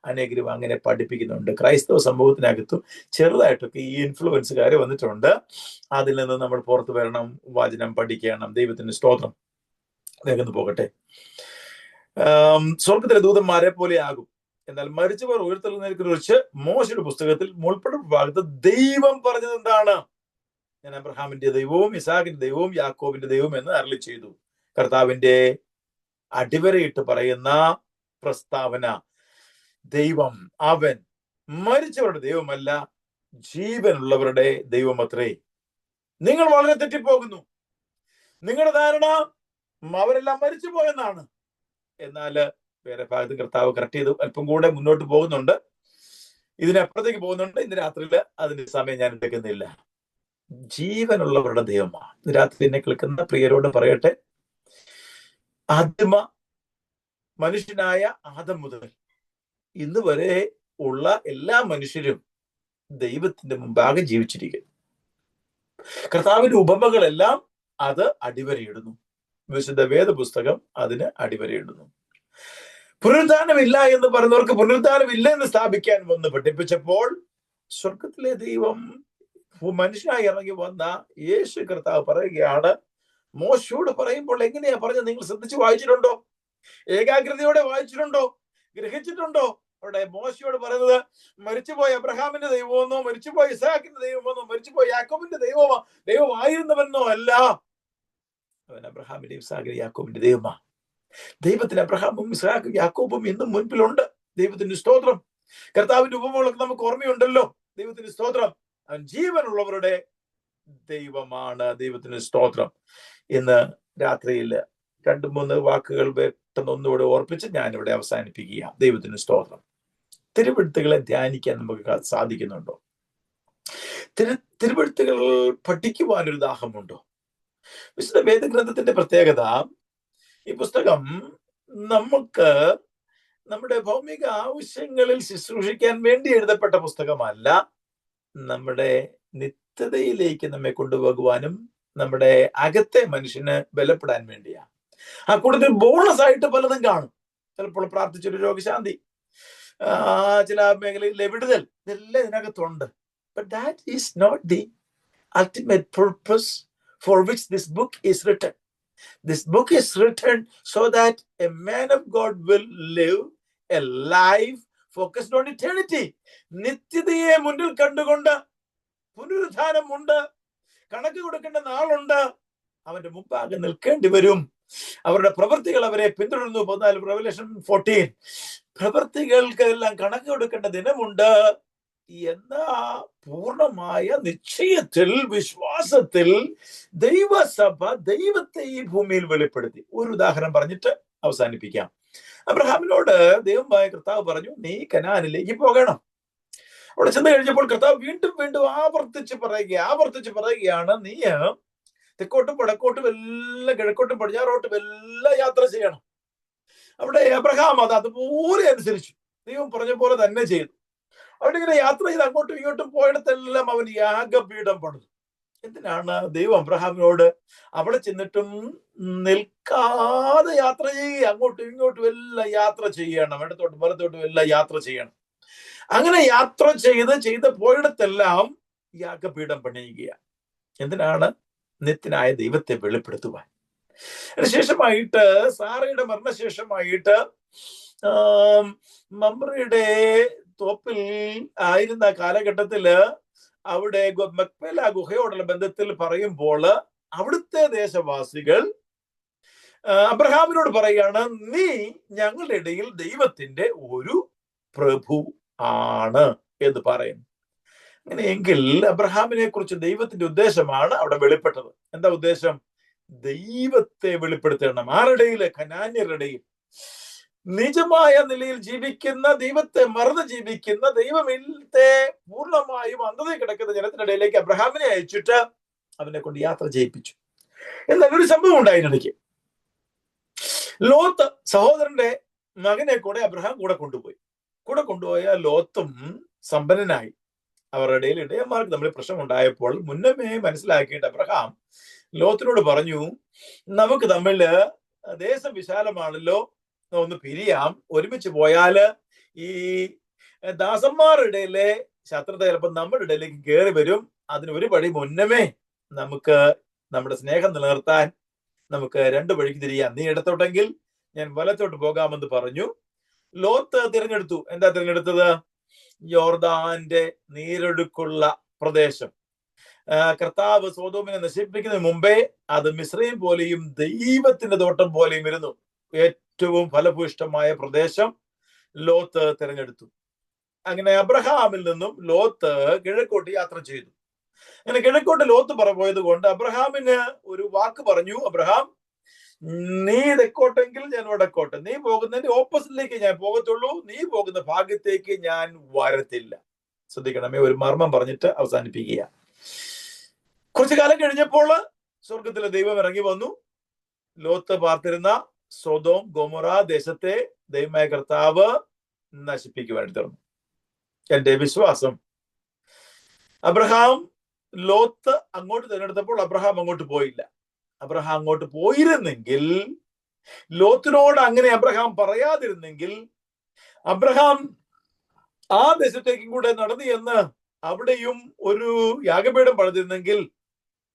അനേകരും അങ്ങനെ പഠിപ്പിക്കുന്നുണ്ട്. ക്രൈസ്തവ സമൂഹത്തിനകത്തും ചെറുതായിട്ടൊക്കെ ഈ ഇൻഫ്ലുവൻസുകാർ വന്നിട്ടുണ്ട്. അതിൽ നിന്ന് നമ്മൾ പുറത്തു വരണം, വചനം പഠിക്കണം. ദൈവത്തിന് സ്തോത്രം. വേഗം പോകട്ടെ. സ്വർഗത്തിലെ ദൂതന്മാരെ പോലെ ആകും. എന്നാൽ മരിച്ചവർ ഉയർത്തെഴുന്നേൽക്കുന്നതിനെ കുറിച്ച് മോശയുടെ പുസ്തകത്തിൽ മുൾപ്പെട്ട ഭാഗത്ത് ദൈവം പറഞ്ഞത് എന്താണ്? ഞാൻ അബ്രഹാമിന്റെ ദൈവവും ഇസാഖിന്റെ ദൈവവും യാക്കോബിന്റെ ദൈവവും എന്ന് അരുളി ചെയ്തു. കർത്താവിന്റെ അടിവരയിട്ട് പറയുന്ന പ്രസ്താവന, ദൈവം അവൻ മരിച്ചവരുടെ ദൈവമല്ല, ജീവനുള്ളവരുടെ ദൈവമത്രേ. നിങ്ങൾ വളരെ തെറ്റിപ്പോകുന്നു. നിങ്ങളുടെ ധാരണ അവരെല്ലാം മരിച്ചു പോയെന്നാണ്. എന്നാല് വേറെ ഭാഗത്ത് കർത്താവ് കറക്റ്റ് ചെയ്തു അല്പം കൂടെ മുന്നോട്ട് പോകുന്നുണ്ട്, ഇതിനപ്പുറത്തേക്ക് പോകുന്നുണ്ട്. ഇന്ന് രാത്രിയിൽ അതിന്റെ സമയം ഞാൻ എടുക്കുന്നില്ല. ജീവനുള്ളവരുടെ ദൈവമാണ്. ഇന്ന് രാത്രി എന്നെ കേൾക്കുന്ന പ്രിയരോട് പറയട്ടെ, ആദിമ മനുഷ്യനായ ആദം മുതൽ ഇന്ന് വരെ ഉള്ള എല്ലാ മനുഷ്യരും ദൈവത്തിന്റെ മുമ്പാകെ ജീവിച്ചിരിക്കുന്നു. കർത്താവിന്റെ ഉപമകളെല്ലാം അത് അടിവരയിടുന്നു. വിശുദ്ധ വേദപുസ്തകം അതിന് അടിവരയിടുന്നു. പുനരുത്ഥാനമില്ല എന്ന് പറഞ്ഞവർക്ക് പുനരുത്ഥാനമില്ല എന്ന് സ്ഥാപിക്കാൻ വന്ന് പഠിപ്പിച്ചപ്പോൾ സ്വർഗത്തിലെ ദൈവം മനുഷ്യനായി ഇറങ്ങി വന്ന യേശു കർത്താവ് പറയുകയാണ്, മോശയോട് പറയുമ്പോൾ എങ്ങനെയാ പറഞ്ഞത്? നിങ്ങൾ ശ്രദ്ധിച്ച് വായിച്ചിട്ടുണ്ടോ? ഏകാഗ്രതയോടെ വായിച്ചിട്ടുണ്ടോ? ഗ്രഹിച്ചിട്ടുണ്ടോ? അവിടെ മോശയോട് പറയുന്നത് മരിച്ചുപോയ അബ്രഹാമിന്റെ ദൈവമെന്നോ മരിച്ചുപോയ ഇസാഖിന്റെ ദൈവമെന്നോ മരിച്ചുപോയ യാക്കോബിന്റെ ദൈവമായിരുന്നവെന്നോ അല്ല. അവൻ അബ്രഹാമിന്റെ ഇസാഖിന്റെ യാക്കോബിന്റെ ദൈവമാ. ദൈവത്തിന് അബ്രഹാമും ഇസ്ഹാക്കും യാക്കോബും ഇന്നും മുൻപിലുണ്ട്. ദൈവത്തിന്റെ സ്തോത്രം. കർത്താവിന്റെ ഉപമകളൊക്കെ നമുക്ക് ഓർമ്മയുണ്ടല്ലോ. ദൈവത്തിന്റെ സ്തോത്രം. അവൻ ജീവനുള്ളവരുടെ ദൈവമാണ്. ദൈവത്തിന് സ്തോത്രം. ഇന്ന് രാത്രിയിൽ 2-3 വാക്കുകൾ പെട്ടെന്ന് ഒന്നുകൂടെ ഓർപ്പിച്ച് ഞാനിവിടെ അവസാനിപ്പിക്കുക. ദൈവത്തിന് സ്തോത്രം. തിരുവെഴുത്തുകളെ ധ്യാനിക്കാൻ നമുക്ക് സാധിക്കുന്നുണ്ടോ? തിരുവെഴുത്തുകൾ പഠിക്കുവാനൊരു ദാഹമുണ്ടോ? വിശുദ്ധ വേദഗ്രന്ഥത്തിന്റെ പ്രത്യേകത, ഈ പുസ്തകം നമുക്ക് നമ്മുടെ ഭൗമിക ആവശ്യങ്ങളിൽ ശുശ്രൂഷിക്കാൻ വേണ്ടി എഴുതപ്പെട്ട പുസ്തകമല്ല. നമ്മുടെ നിത്യതയിലേക്ക് നമ്മെ കൊണ്ടുപോകുവാനും നമ്മുടെ അകത്തെ മനുഷ്യന് ബലപ്പെടാൻ വേണ്ടിയാണ്. ആ കൂടുതൽ ബോണസ് ആയിട്ട് പലതും കാണും. ചിലപ്പോൾ പ്രാർത്ഥിച്ചൊരു രോഗശാന്തി, ചില മേഖലയിലെ വിടുതൽ, ഇതെല്ലാം ഇതിനകത്തുണ്ട്. But that is not the ultimate purpose for which this book is written. This book is written so that a man of God will live a life focused on eternity. നിത്യതയെ മുന്നിൽ കണ്ടുകൊണ്ട് പുനരുത്ഥാനമുണ്ട്, കണക്ക് കൊടുക്കേണ്ട നാളുണ്ട്, അവന്റെ മുമ്പാകെ നിൽക്കേണ്ടി വരും. അവരുടെ പ്രവൃത്തികൾ അവരെ പിന്തുടരുന്നു. 14 Revelation 14. പ്രവൃത്തികൾക്കെല്ലാം കണക്ക് കൊടുക്കേണ്ട ദിനമുണ്ട്. എന്ന പൂർണ്ണമായ നിശ്ചയത്തിൽ, വിശ്വാസത്തിൽ ദൈവസഭ ദൈവത്തെ ഈ ഭൂമിയിൽ വെളിപ്പെടുത്തി. ഒരു ഉദാഹരണം പറഞ്ഞിട്ട് അവസാനിപ്പിക്കാം. അബ്രഹാമിനോട് ദൈവമായ കർത്താവ് പറഞ്ഞു, നീ കനാനിലേക്ക് പോകണം. അവിടെ ചെന്ന് കഴിഞ്ഞപ്പോൾ കർത്താവ് വീണ്ടും വീണ്ടും ആവർത്തിച്ച് പറയുകയാണ്, നീ തെക്കോട്ടും വടക്കോട്ടും എല്ലാം, കിഴക്കോട്ടും പടിഞ്ഞാറോട്ടും എല്ലാം യാത്ര ചെയ്യണം. അവിടെ അബ്രഹാം അതുപോലെ അനുസരിച്ചു. ദൈവം പറഞ്ഞ പോലെ തന്നെ ചെയ്തു. അവിടെ ഇങ്ങനെ യാത്ര ചെയ്ത് അങ്ങോട്ടും ഇങ്ങോട്ടും പോയിടത്തെല്ലാം അവൻ യാഗപീഠം പണിതു. എന്തിനാണ്? ദൈവം അബ്രഹാമിനോട് അവിടെ ചെന്നിട്ടും നിൽക്കാതെ യാത്ര ചെയ്യുക, അങ്ങോട്ടും ഇങ്ങോട്ടും എല്ലാം യാത്ര ചെയ്യണം, ഇടത്തോട്ടും വലത്തോട്ടും എല്ലാം യാത്ര ചെയ്യണം. അങ്ങനെ യാത്ര ചെയ്ത് പോയിടത്തെല്ലാം യാഗപീഠം പണിയുക. എന്തിനാണ്? നിത്യനായ ദൈവത്തെ വെളിപ്പെടുത്തുവാൻ. അതിനുശേഷമായിട്ട്, സാറയുടെ മരണശേഷമായിട്ട് മമ്രയുടെ തോപ്പിൽ ആയിരുന്ന കാലഘട്ടത്തില് അവിടെ മക്പേല ഗുഹയോടുള്ള ബന്ധത്തിൽ പറയുമ്പോൾ അവിടുത്തെ ദേശവാസികൾ അബ്രഹാമിനോട് പറയുകയാണ്, നീ ഞങ്ങളുടെ ഇടയിൽ ദൈവത്തിന്റെ ഒരു പ്രഭു ആണ് എന്ന് പറയുന്നു. അങ്ങനെയെങ്കിൽ അബ്രഹാമിനെ കുറിച്ച് ദൈവത്തിന്റെ ഉദ്ദേശമാണ് അവിടെ വെളിപ്പെട്ടത്. എന്താ ഉദ്ദേശം? ദൈവത്തെ വെളിപ്പെടുത്തണം. ആരുടെയില്? കനാന്യരുടെ ഇടയിൽ. നിജമായ നിലയിൽ ജീവിക്കുന്ന, ദൈവത്തെ മറന്ന് ജീവിക്കുന്ന, ദൈവത്തെ പൂർണ്ണമായും അന്ധത കിടക്കുന്ന ജനത്തിനിടയിലേക്ക് അബ്രഹാമിനെ അയച്ചിട്ട് അവനെ കൊണ്ട് യാത്ര ചെയ്യിപ്പിച്ചു. എന്നാൽ ഒരു സംഭവം ഉണ്ടായിരുന്നിടയ്ക്ക്, ലോത്ത് സഹോദരന്റെ മകനെ കൂടെ അബ്രഹാം കൂടെ കൊണ്ടുപോയ ലോത്തും സമ്പന്നനായി. അവരുടെ ഇടയിൽ ഇടയന്മാർക്ക് തമ്മിൽ പ്രശ്നം ഉണ്ടായപ്പോൾ മുന്നമേ മനസ്സിലാക്കിയിട്ട് അബ്രഹാം ലോത്തിനോട് പറഞ്ഞു, നമുക്ക് തമ്മിൽ ദേശം വിശാലമാണല്ലോ, ഒന്ന് പിരിയാം. ഒരുമിച്ച് പോയാല് ഈ ദാസന്മാരുടെ ഇടയിലെ ശത്രുത ചിലപ്പോൾ നമ്മുടെ ഇടയിലേക്ക് കയറി വരും. അതിന് ഒരു വഴി മുന്നമേ നമുക്ക് നമ്മുടെ സ്നേഹം നിലനിർത്താൻ നമുക്ക് രണ്ടു വഴിക്ക് തിരിയാം. നീ ഇടത്തോട്ടെങ്കിൽ ഞാൻ വലത്തോട്ട് പോകാമെന്ന് പറഞ്ഞു. ലോത്ത് തിരഞ്ഞെടുത്തു. എന്താ തിരഞ്ഞെടുത്തത്? യോർദാന്റെ നീരൊഴുക്കുള്ള പ്രദേശം. കർത്താവ് സോദോമിനെ നശിപ്പിക്കുന്നതിന് മുമ്പേ അത് മിസ്രയീം പോലെയും ദൈവത്തിന്റെ തോട്ടം പോലെയും ഇരുന്നു. ഏറ്റവും ഫലഭൂയിഷ്ടമായ പ്രദേശം ലോത്ത് തിരഞ്ഞെടുത്തു. അങ്ങനെ അബ്രഹാമിൽ നിന്നും ലോത്ത് കിഴക്കോട്ട് യാത്ര ചെയ്തു. അങ്ങനെ കിഴക്കോട്ട് ലോത്ത് പോയത് കൊണ്ട് അബ്രഹാമിന് ഒരു വാക്ക് പറഞ്ഞു, അബ്രഹാം, നീ തെക്കോട്ടെങ്കിൽ ഞാൻ വടക്കോട്ടെ, നീ പോകുന്നതിന്റെ ഓപ്പോസിറ്റിലേക്ക് ഞാൻ പോകത്തുള്ളൂ, നീ പോകുന്ന ഭാഗത്തേക്ക് ഞാൻ വരത്തില്ല. ശ്രദ്ധിക്കണമേ, ഒരു മർമ്മം പറഞ്ഞിട്ട് അവസാനിപ്പിക്കുക. കുറച്ചു കാലം കഴിഞ്ഞപ്പോൾ സ്വർഗത്തിലെ ദൈവം ഇറങ്ങി വന്നു. ലോത്ത് പാർത്തിരുന്ന സൊദോം ഗൊമോറ ദേശത്തെ ദൈവമായ കർത്താവ് നശിപ്പിക്കുവാനായിട്ട് തീർന്നു. എന്റെ വിശ്വാസം, അബ്രഹാം ലോത്ത് അങ്ങോട്ട് തിരഞ്ഞെടുത്തപ്പോൾ അബ്രഹാം അങ്ങോട്ട് പോയില്ല. അബ്രഹാം അങ്ങോട്ട് പോയിരുന്നെങ്കിൽ, ലോത്തിനോട് അങ്ങനെ അബ്രഹാം പറയാതിരുന്നെങ്കിൽ, അബ്രഹാം ആ ദേശത്തേക്കും കൂടെ നടന്നു എന്ന് അവിടെയും ഒരു യാഗപീഠം പണിതിരുന്നെങ്കിൽ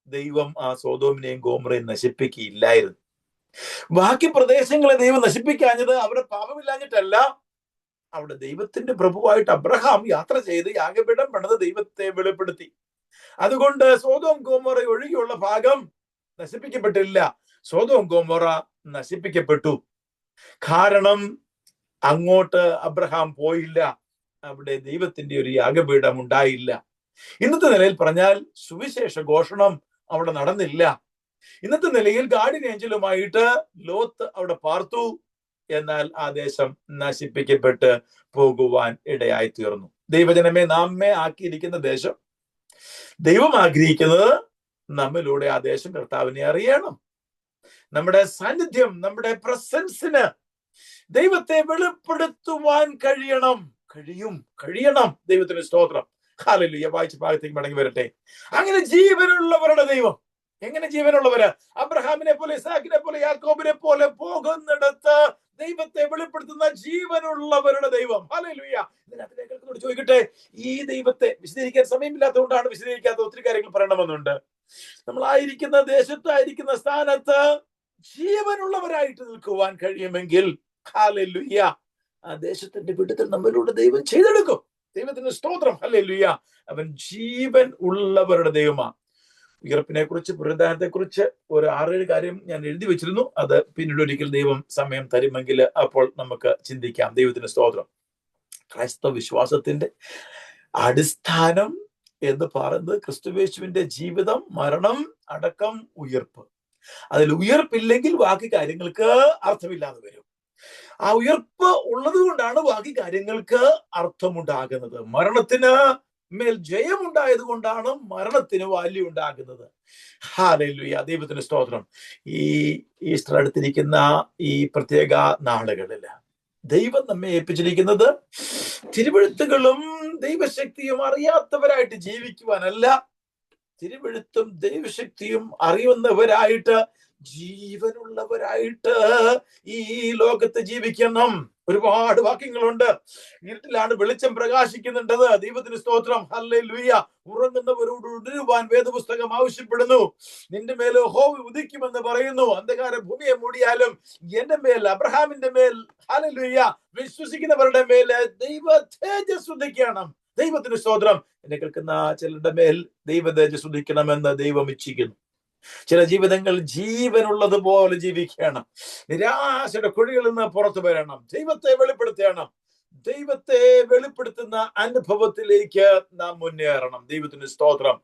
ദൈവം ആ സോദോമിനെയും ഗോമറയും നശിപ്പിക്കുകയില്ലായിരുന്നു. ബാക്കി പ്രദേശങ്ങളെ ദൈവം നശിപ്പിക്കാഞ്ഞത് അവരുടെ പാപമില്ലാഞ്ഞിട്ടല്ല, അവിടെ ദൈവത്തിന്റെ പ്രഭുവായിട്ട് അബ്രഹാം യാത്ര ചെയ്ത് യാഗപീഠം പണിത് ദൈവത്തെ വെളിപ്പെടുത്തി. അതുകൊണ്ട് സോദോം ഗോമോറ ഒഴികെയുള്ള ഭാഗം നശിപ്പിക്കപ്പെട്ടില്ല, സോദോം ഗോമോറ നശിപ്പിക്കപ്പെട്ടു. കാരണം അങ്ങോട്ട് അബ്രഹാം പോയില്ല, അവിടെ ദൈവത്തിന്റെ ഒരു യാഗപീഠം ഉണ്ടായില്ല. ഇന്നത്തെ നിലയിൽ പറഞ്ഞാൽ സുവിശേഷ ഘോഷണം അവിടെ നടന്നില്ല. ഇന്നത്തെ നിലയിൽ ഗാർഡിയൻ ഏഞ്ചലുമായിട്ട് ലോത്ത് അവിടെ പാർത്തു, എന്നാൽ ആ ദേശം നശിപ്പിക്കപ്പെട്ട് പോകുവാൻ ഇടയായി തീർന്നു. ദൈവജനമേ, നമ്മെ ആക്കിയിരിക്കുന്ന ദേശം, ദൈവം ആഗ്രഹിക്കുന്നത് നമ്മിലൂടെ ആ ദേശം കർത്താവിനെ അറിയണം. നമ്മുടെ സാന്നിധ്യം, നമ്മുടെ പ്രസൻസിന് ദൈവത്തെ വെളിപ്പെടുത്തുവാൻ കഴിയണം. ദൈവത്തിന് സ്തോത്രം. ഹല്ലേലൂയ. വായിച്ച ഭാഗത്തേക്ക് മടങ്ങി വരട്ടെ. അങ്ങനെ ജീവനുള്ളവരുടെ ദൈവം. എങ്ങനെ ജീവനുള്ളവര്? അബ്രഹാമിനെ പോലെ, ഇസാക്കിനെ പോലെ, യാക്കോബിനെ പോലെ പോകുന്നിടത്ത് ദൈവത്തെ വെളിപ്പെടുത്തുന്ന ജീവനുള്ളവരുടെ ദൈവം. ഹല്ലേലൂയ. ഇതിനകത്ത് ചോദിക്കട്ടെ, ഈ ദൈവത്തെ വിശദീകരിക്കാൻ സമയമില്ലാത്തതുകൊണ്ടാണ് വിശദീകരിക്കാത്ത ഒത്തിരി കാര്യങ്ങൾ പറയണമെന്നുണ്ട്. നമ്മളായിരിക്കുന്ന ദേശത്തായിരിക്കുന്ന സ്ഥാനത്ത് ജീവനുള്ളവരായിട്ട് നിൽക്കുവാൻ കഴിയുമെങ്കിൽ, ഹല്ലേലൂയ, ആ ദേശത്തിന്റെ വിടുതൽ നമ്മളിലൂടെ ദൈവം ചെയ്തെടുക്കും. ദൈവത്തിന് സ്തോത്രം. ഹല്ലേലൂയ. അവൻ ജീവൻ ഉള്ളവരുടെ ദൈവമാണ്. ഉയർപ്പിനെ കുറിച്ച്, പുനരുദ്ധാനത്തെ കുറിച്ച് ഒരു 6-7 കാര്യം ഞാൻ എഴുതി വെച്ചിരുന്നു. അത് പിന്നീട് ഒരിക്കൽ ദൈവം സമയം തരുമെങ്കിൽ അപ്പോൾ നമുക്ക് ചിന്തിക്കാം. ദൈവത്തിന് സ്തോത്രം. ക്രൈസ്തവ വിശ്വാസത്തിന്റെ അടിസ്ഥാനം എന്ന് പറയുന്നത് ക്രിസ്തുയേശുവിന്റെ ജീവിതം, മരണം, അടക്കം, ഉയർപ്പ്. അതിൽ ഉയർപ്പില്ലെങ്കിൽ ബാക്കി കാര്യങ്ങൾക്ക് അർത്ഥമില്ലാതെ വരും. ആ ഉയർപ്പ് ഉള്ളത് കൊണ്ടാണ് ബാക്കി കാര്യങ്ങൾക്ക് അർത്ഥമുണ്ടാകുന്നത്. മരണത്തിന് മേൽ ജയമുണ്ടായത് കൊണ്ടാണ് മരണത്തിന് വാല്യൂ ഉണ്ടാകുന്നത്. ഹല്ലേലൂയ, ദൈവത്തിന് സ്തോത്രം. ഈ ഈസ്റ്റർ അടുത്തിരിക്കുന്ന ഈ പ്രത്യേക നാളുകളിൽ ദൈവം നമ്മെ ഏൽപ്പിച്ചിരിക്കുന്നത് തിരുവെഴുത്തുകളും ദൈവശക്തിയും അറിയാത്തവരായിട്ട് ജീവിക്കുവാനല്ല, തിരുവെഴുത്തും ദൈവശക്തിയും അറിയുന്നവരായിട്ട്, ജീവനുള്ളവരായിട്ട് ഈ ലോകത്ത് ജീവിക്കണം. ഒരുപാട് വാക്യങ്ങളുണ്ട്. ഇരുട്ടിലാണ് വെളിച്ചം പ്രകാശിക്കുന്നുണ്ടത്. ദൈവത്തിന് സ്തോത്രം. ഹല്ലേലൂയ. ഉറങ്ങുന്നവരോട് ഉണരുവാൻ വേദപുസ്തകം ആവശ്യപ്പെടുന്നു. നിന്റെ മേൽ യഹോവ ഉദിക്കുമെന്ന് പറയുന്നു. അന്ധകാര ഭൂമിയെ മൂടിയാലും എന്റെ മേൽ, അബ്രഹാമിന്റെ മേൽ, ഹല്ലേലൂയ, വിശ്വസിക്കുന്നവരുടെ മേൽ ദൈവ തേജസ് ഉദിക്കണം. ദൈവത്തിന് സ്തോത്രം. എന്നെ കേൾക്കുന്ന ചിലരുടെ മേൽ ദൈവ തേജസ് ഉദിക്കണമെന്ന് ദൈവം ഇച്ഛിക്കുന്നു. ചില ജീവിതങ്ങൾ ജീവനുള്ളതുപോലെ ജീവിക്കണം. നിരാശയുടെ കുഴികളിൽ നിന്ന് പുറത്തു വരണം. ദൈവത്തെ വെളിപ്പെടുത്തണം. ദൈവത്തെ വെളിപ്പെടുത്തുന്ന അനുഭവത്തിലേക്ക് നാം മുന്നേറണം. ദൈവത്തിന് സ്തോത്രം.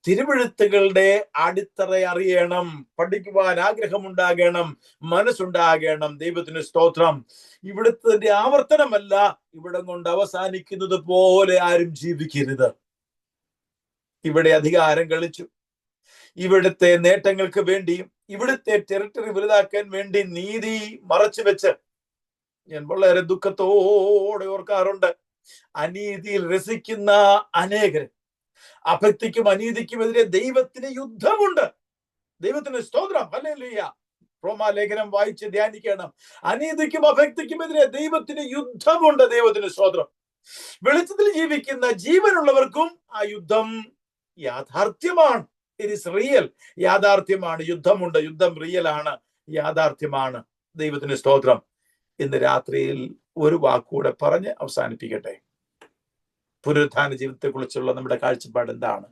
തിരുവെഴുത്തുകളുടെ അടിത്തറ അറിയണം, പഠിക്കുവാൻ ആഗ്രഹമുണ്ടാകണം, മനസ്സുണ്ടാകണം. ദൈവത്തിന് സ്തോത്രം. ഇവിടുത്തെ ആവർത്തനമല്ല, ഇവിടം കൊണ്ട് അവസാനിക്കുന്നത് പോലെ ആരും ജീവിക്കരുത്. ഇവിടെ അധികാരം കളിച്ചു, ഇവിടുത്തെ നേട്ടങ്ങൾക്ക് വേണ്ടിയും ഇവിടുത്തെ ടെറിട്ടറി വലുതാക്കാൻ വേണ്ടി നീതി മറച്ചു വെച്ച് ഞാൻ വളരെ ദുഃഖത്തോടെ ഓർക്കാറുണ്ട്. അനീതിയിൽ രസിക്കുന്ന അനേകർ, അഭക്തിക്കും അനീതിക്കുമെതിരെ ദൈവത്തിന് യുദ്ധമുണ്ട്. ദൈവത്തിന് സ്തോത്രം. ഹല്ലേലൂയ. റോമാലേഖനം വായിച്ച് ധ്യാനിക്കണം. അനീതിക്കും അഭക്തിക്കുമെതിരെ ദൈവത്തിന് യുദ്ധമുണ്ട്. ദൈവത്തിന് സ്തോത്രം. വെളിച്ചത്തിൽ ജീവിക്കുന്ന ജീവനുള്ളവർക്കും ആ യുദ്ധം യാഥാർത്ഥ്യമാണ്. It is real. യാഥാർത്ഥ്യമാണ്. യുദ്ധമുണ്ട്. യുദ്ധം റിയൽ ആണ്, യാഥാർത്ഥ്യമാണ്. ദൈവത്തിന് സ്തോത്രം. ഇന്ന് രാത്രിയിൽ ഒരു വാക്കുകൂടെ പറഞ്ഞ് അവസാനിപ്പിക്കട്ടെ. പുനരുത്ഥാന ജീവിതത്തെ കുറിച്ചുള്ള നമ്മുടെ കാഴ്ചപ്പാട് എന്താണ്?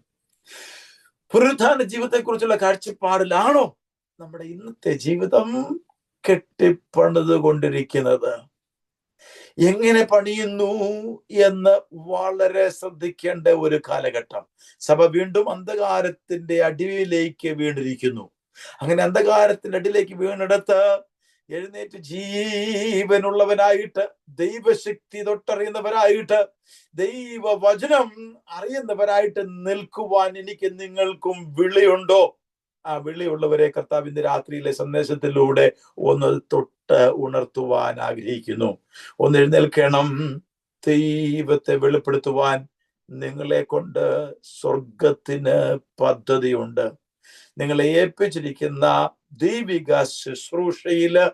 പുനരുത്ഥാന ജീവിതത്തെ കുറിച്ചുള്ള കാഴ്ചപ്പാടിലാണോ നമ്മുടെ ഇന്നത്തെ ജീവിതം കെട്ടിപ്പണിത് കൊണ്ടിരിക്കുന്നത്? എങ്ങനെ പണിയുന്നു എന്ന് വളരെ ശ്രദ്ധിക്കേണ്ട ഒരു കാലഘട്ടം. സഭ വീണ്ടും അന്ധകാരത്തിന്റെ അടിയിലേക്ക് വീണിരിക്കുന്നു. അങ്ങനെ അന്ധകാരത്തിന്റെ അടിയിലേക്ക് വീണെടുത്ത് എഴുന്നേറ്റ് ജീവനുള്ളവനായിട്ട്, ദൈവശക്തി തൊട്ടറിയുന്നവരായിട്ട്, ദൈവവചനം അറിയുന്നവരായിട്ട് നിൽക്കുവാൻ എനിക്ക് നിങ്ങൾക്കും വിളിയുണ്ടോ? ആ വിളിയുള്ളവരെ കർത്താവ് ഇന്ന് രാത്രിയിലെ സന്ദേശത്തിലൂടെ ഒന്ന് തൊട്ട് ഉണർത്തുവാൻ ആഗ്രഹിക്കുന്നു. ഒന്ന് എഴുന്നേൽക്കണം. ദൈവത്തെ വെളിപ്പെടുത്തുവാൻ നിങ്ങളെ കൊണ്ട് സ്വർഗത്തിന് പദ്ധതിയുണ്ട്. നിങ്ങളെ ഏൽപ്പിച്ചിരിക്കുന്ന ദൈവിക ശുശ്രൂഷയില്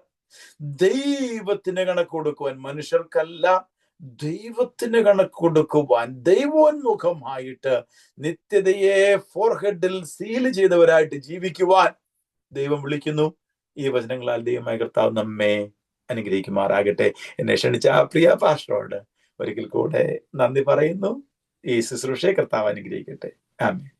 ദൈവത്തിന് കണക്ക് കൊടുക്കുവാൻ, മനുഷ്യർക്കല്ല ദൈവത്തിന് കണക്ക് കൊടുക്കുവാൻ, ദൈവോന്മുഖമായിട്ട് നിത്യതയെ ഫോർഹെഡിൽ സീൽ ചെയ്തവരായിട്ട് ജീവിക്കുവാൻ ദൈവം വിളിക്കുന്നു. ഈ വചനങ്ങളാൽ ദൈവമായ കർത്താവ് നമ്മെ അനുഗ്രഹിക്കുമാറാകട്ടെ. എന്നെ ക്ഷണിച്ച പ്രിയ പാസ്റ്ററോട് ഒരിക്കൽ കൂടെ നന്ദി പറയുന്നു. ഈ ശുശ്രൂഷയെ കർത്താവ് അനുഗ്രഹിക്കട്ടെ. ആമേൻ.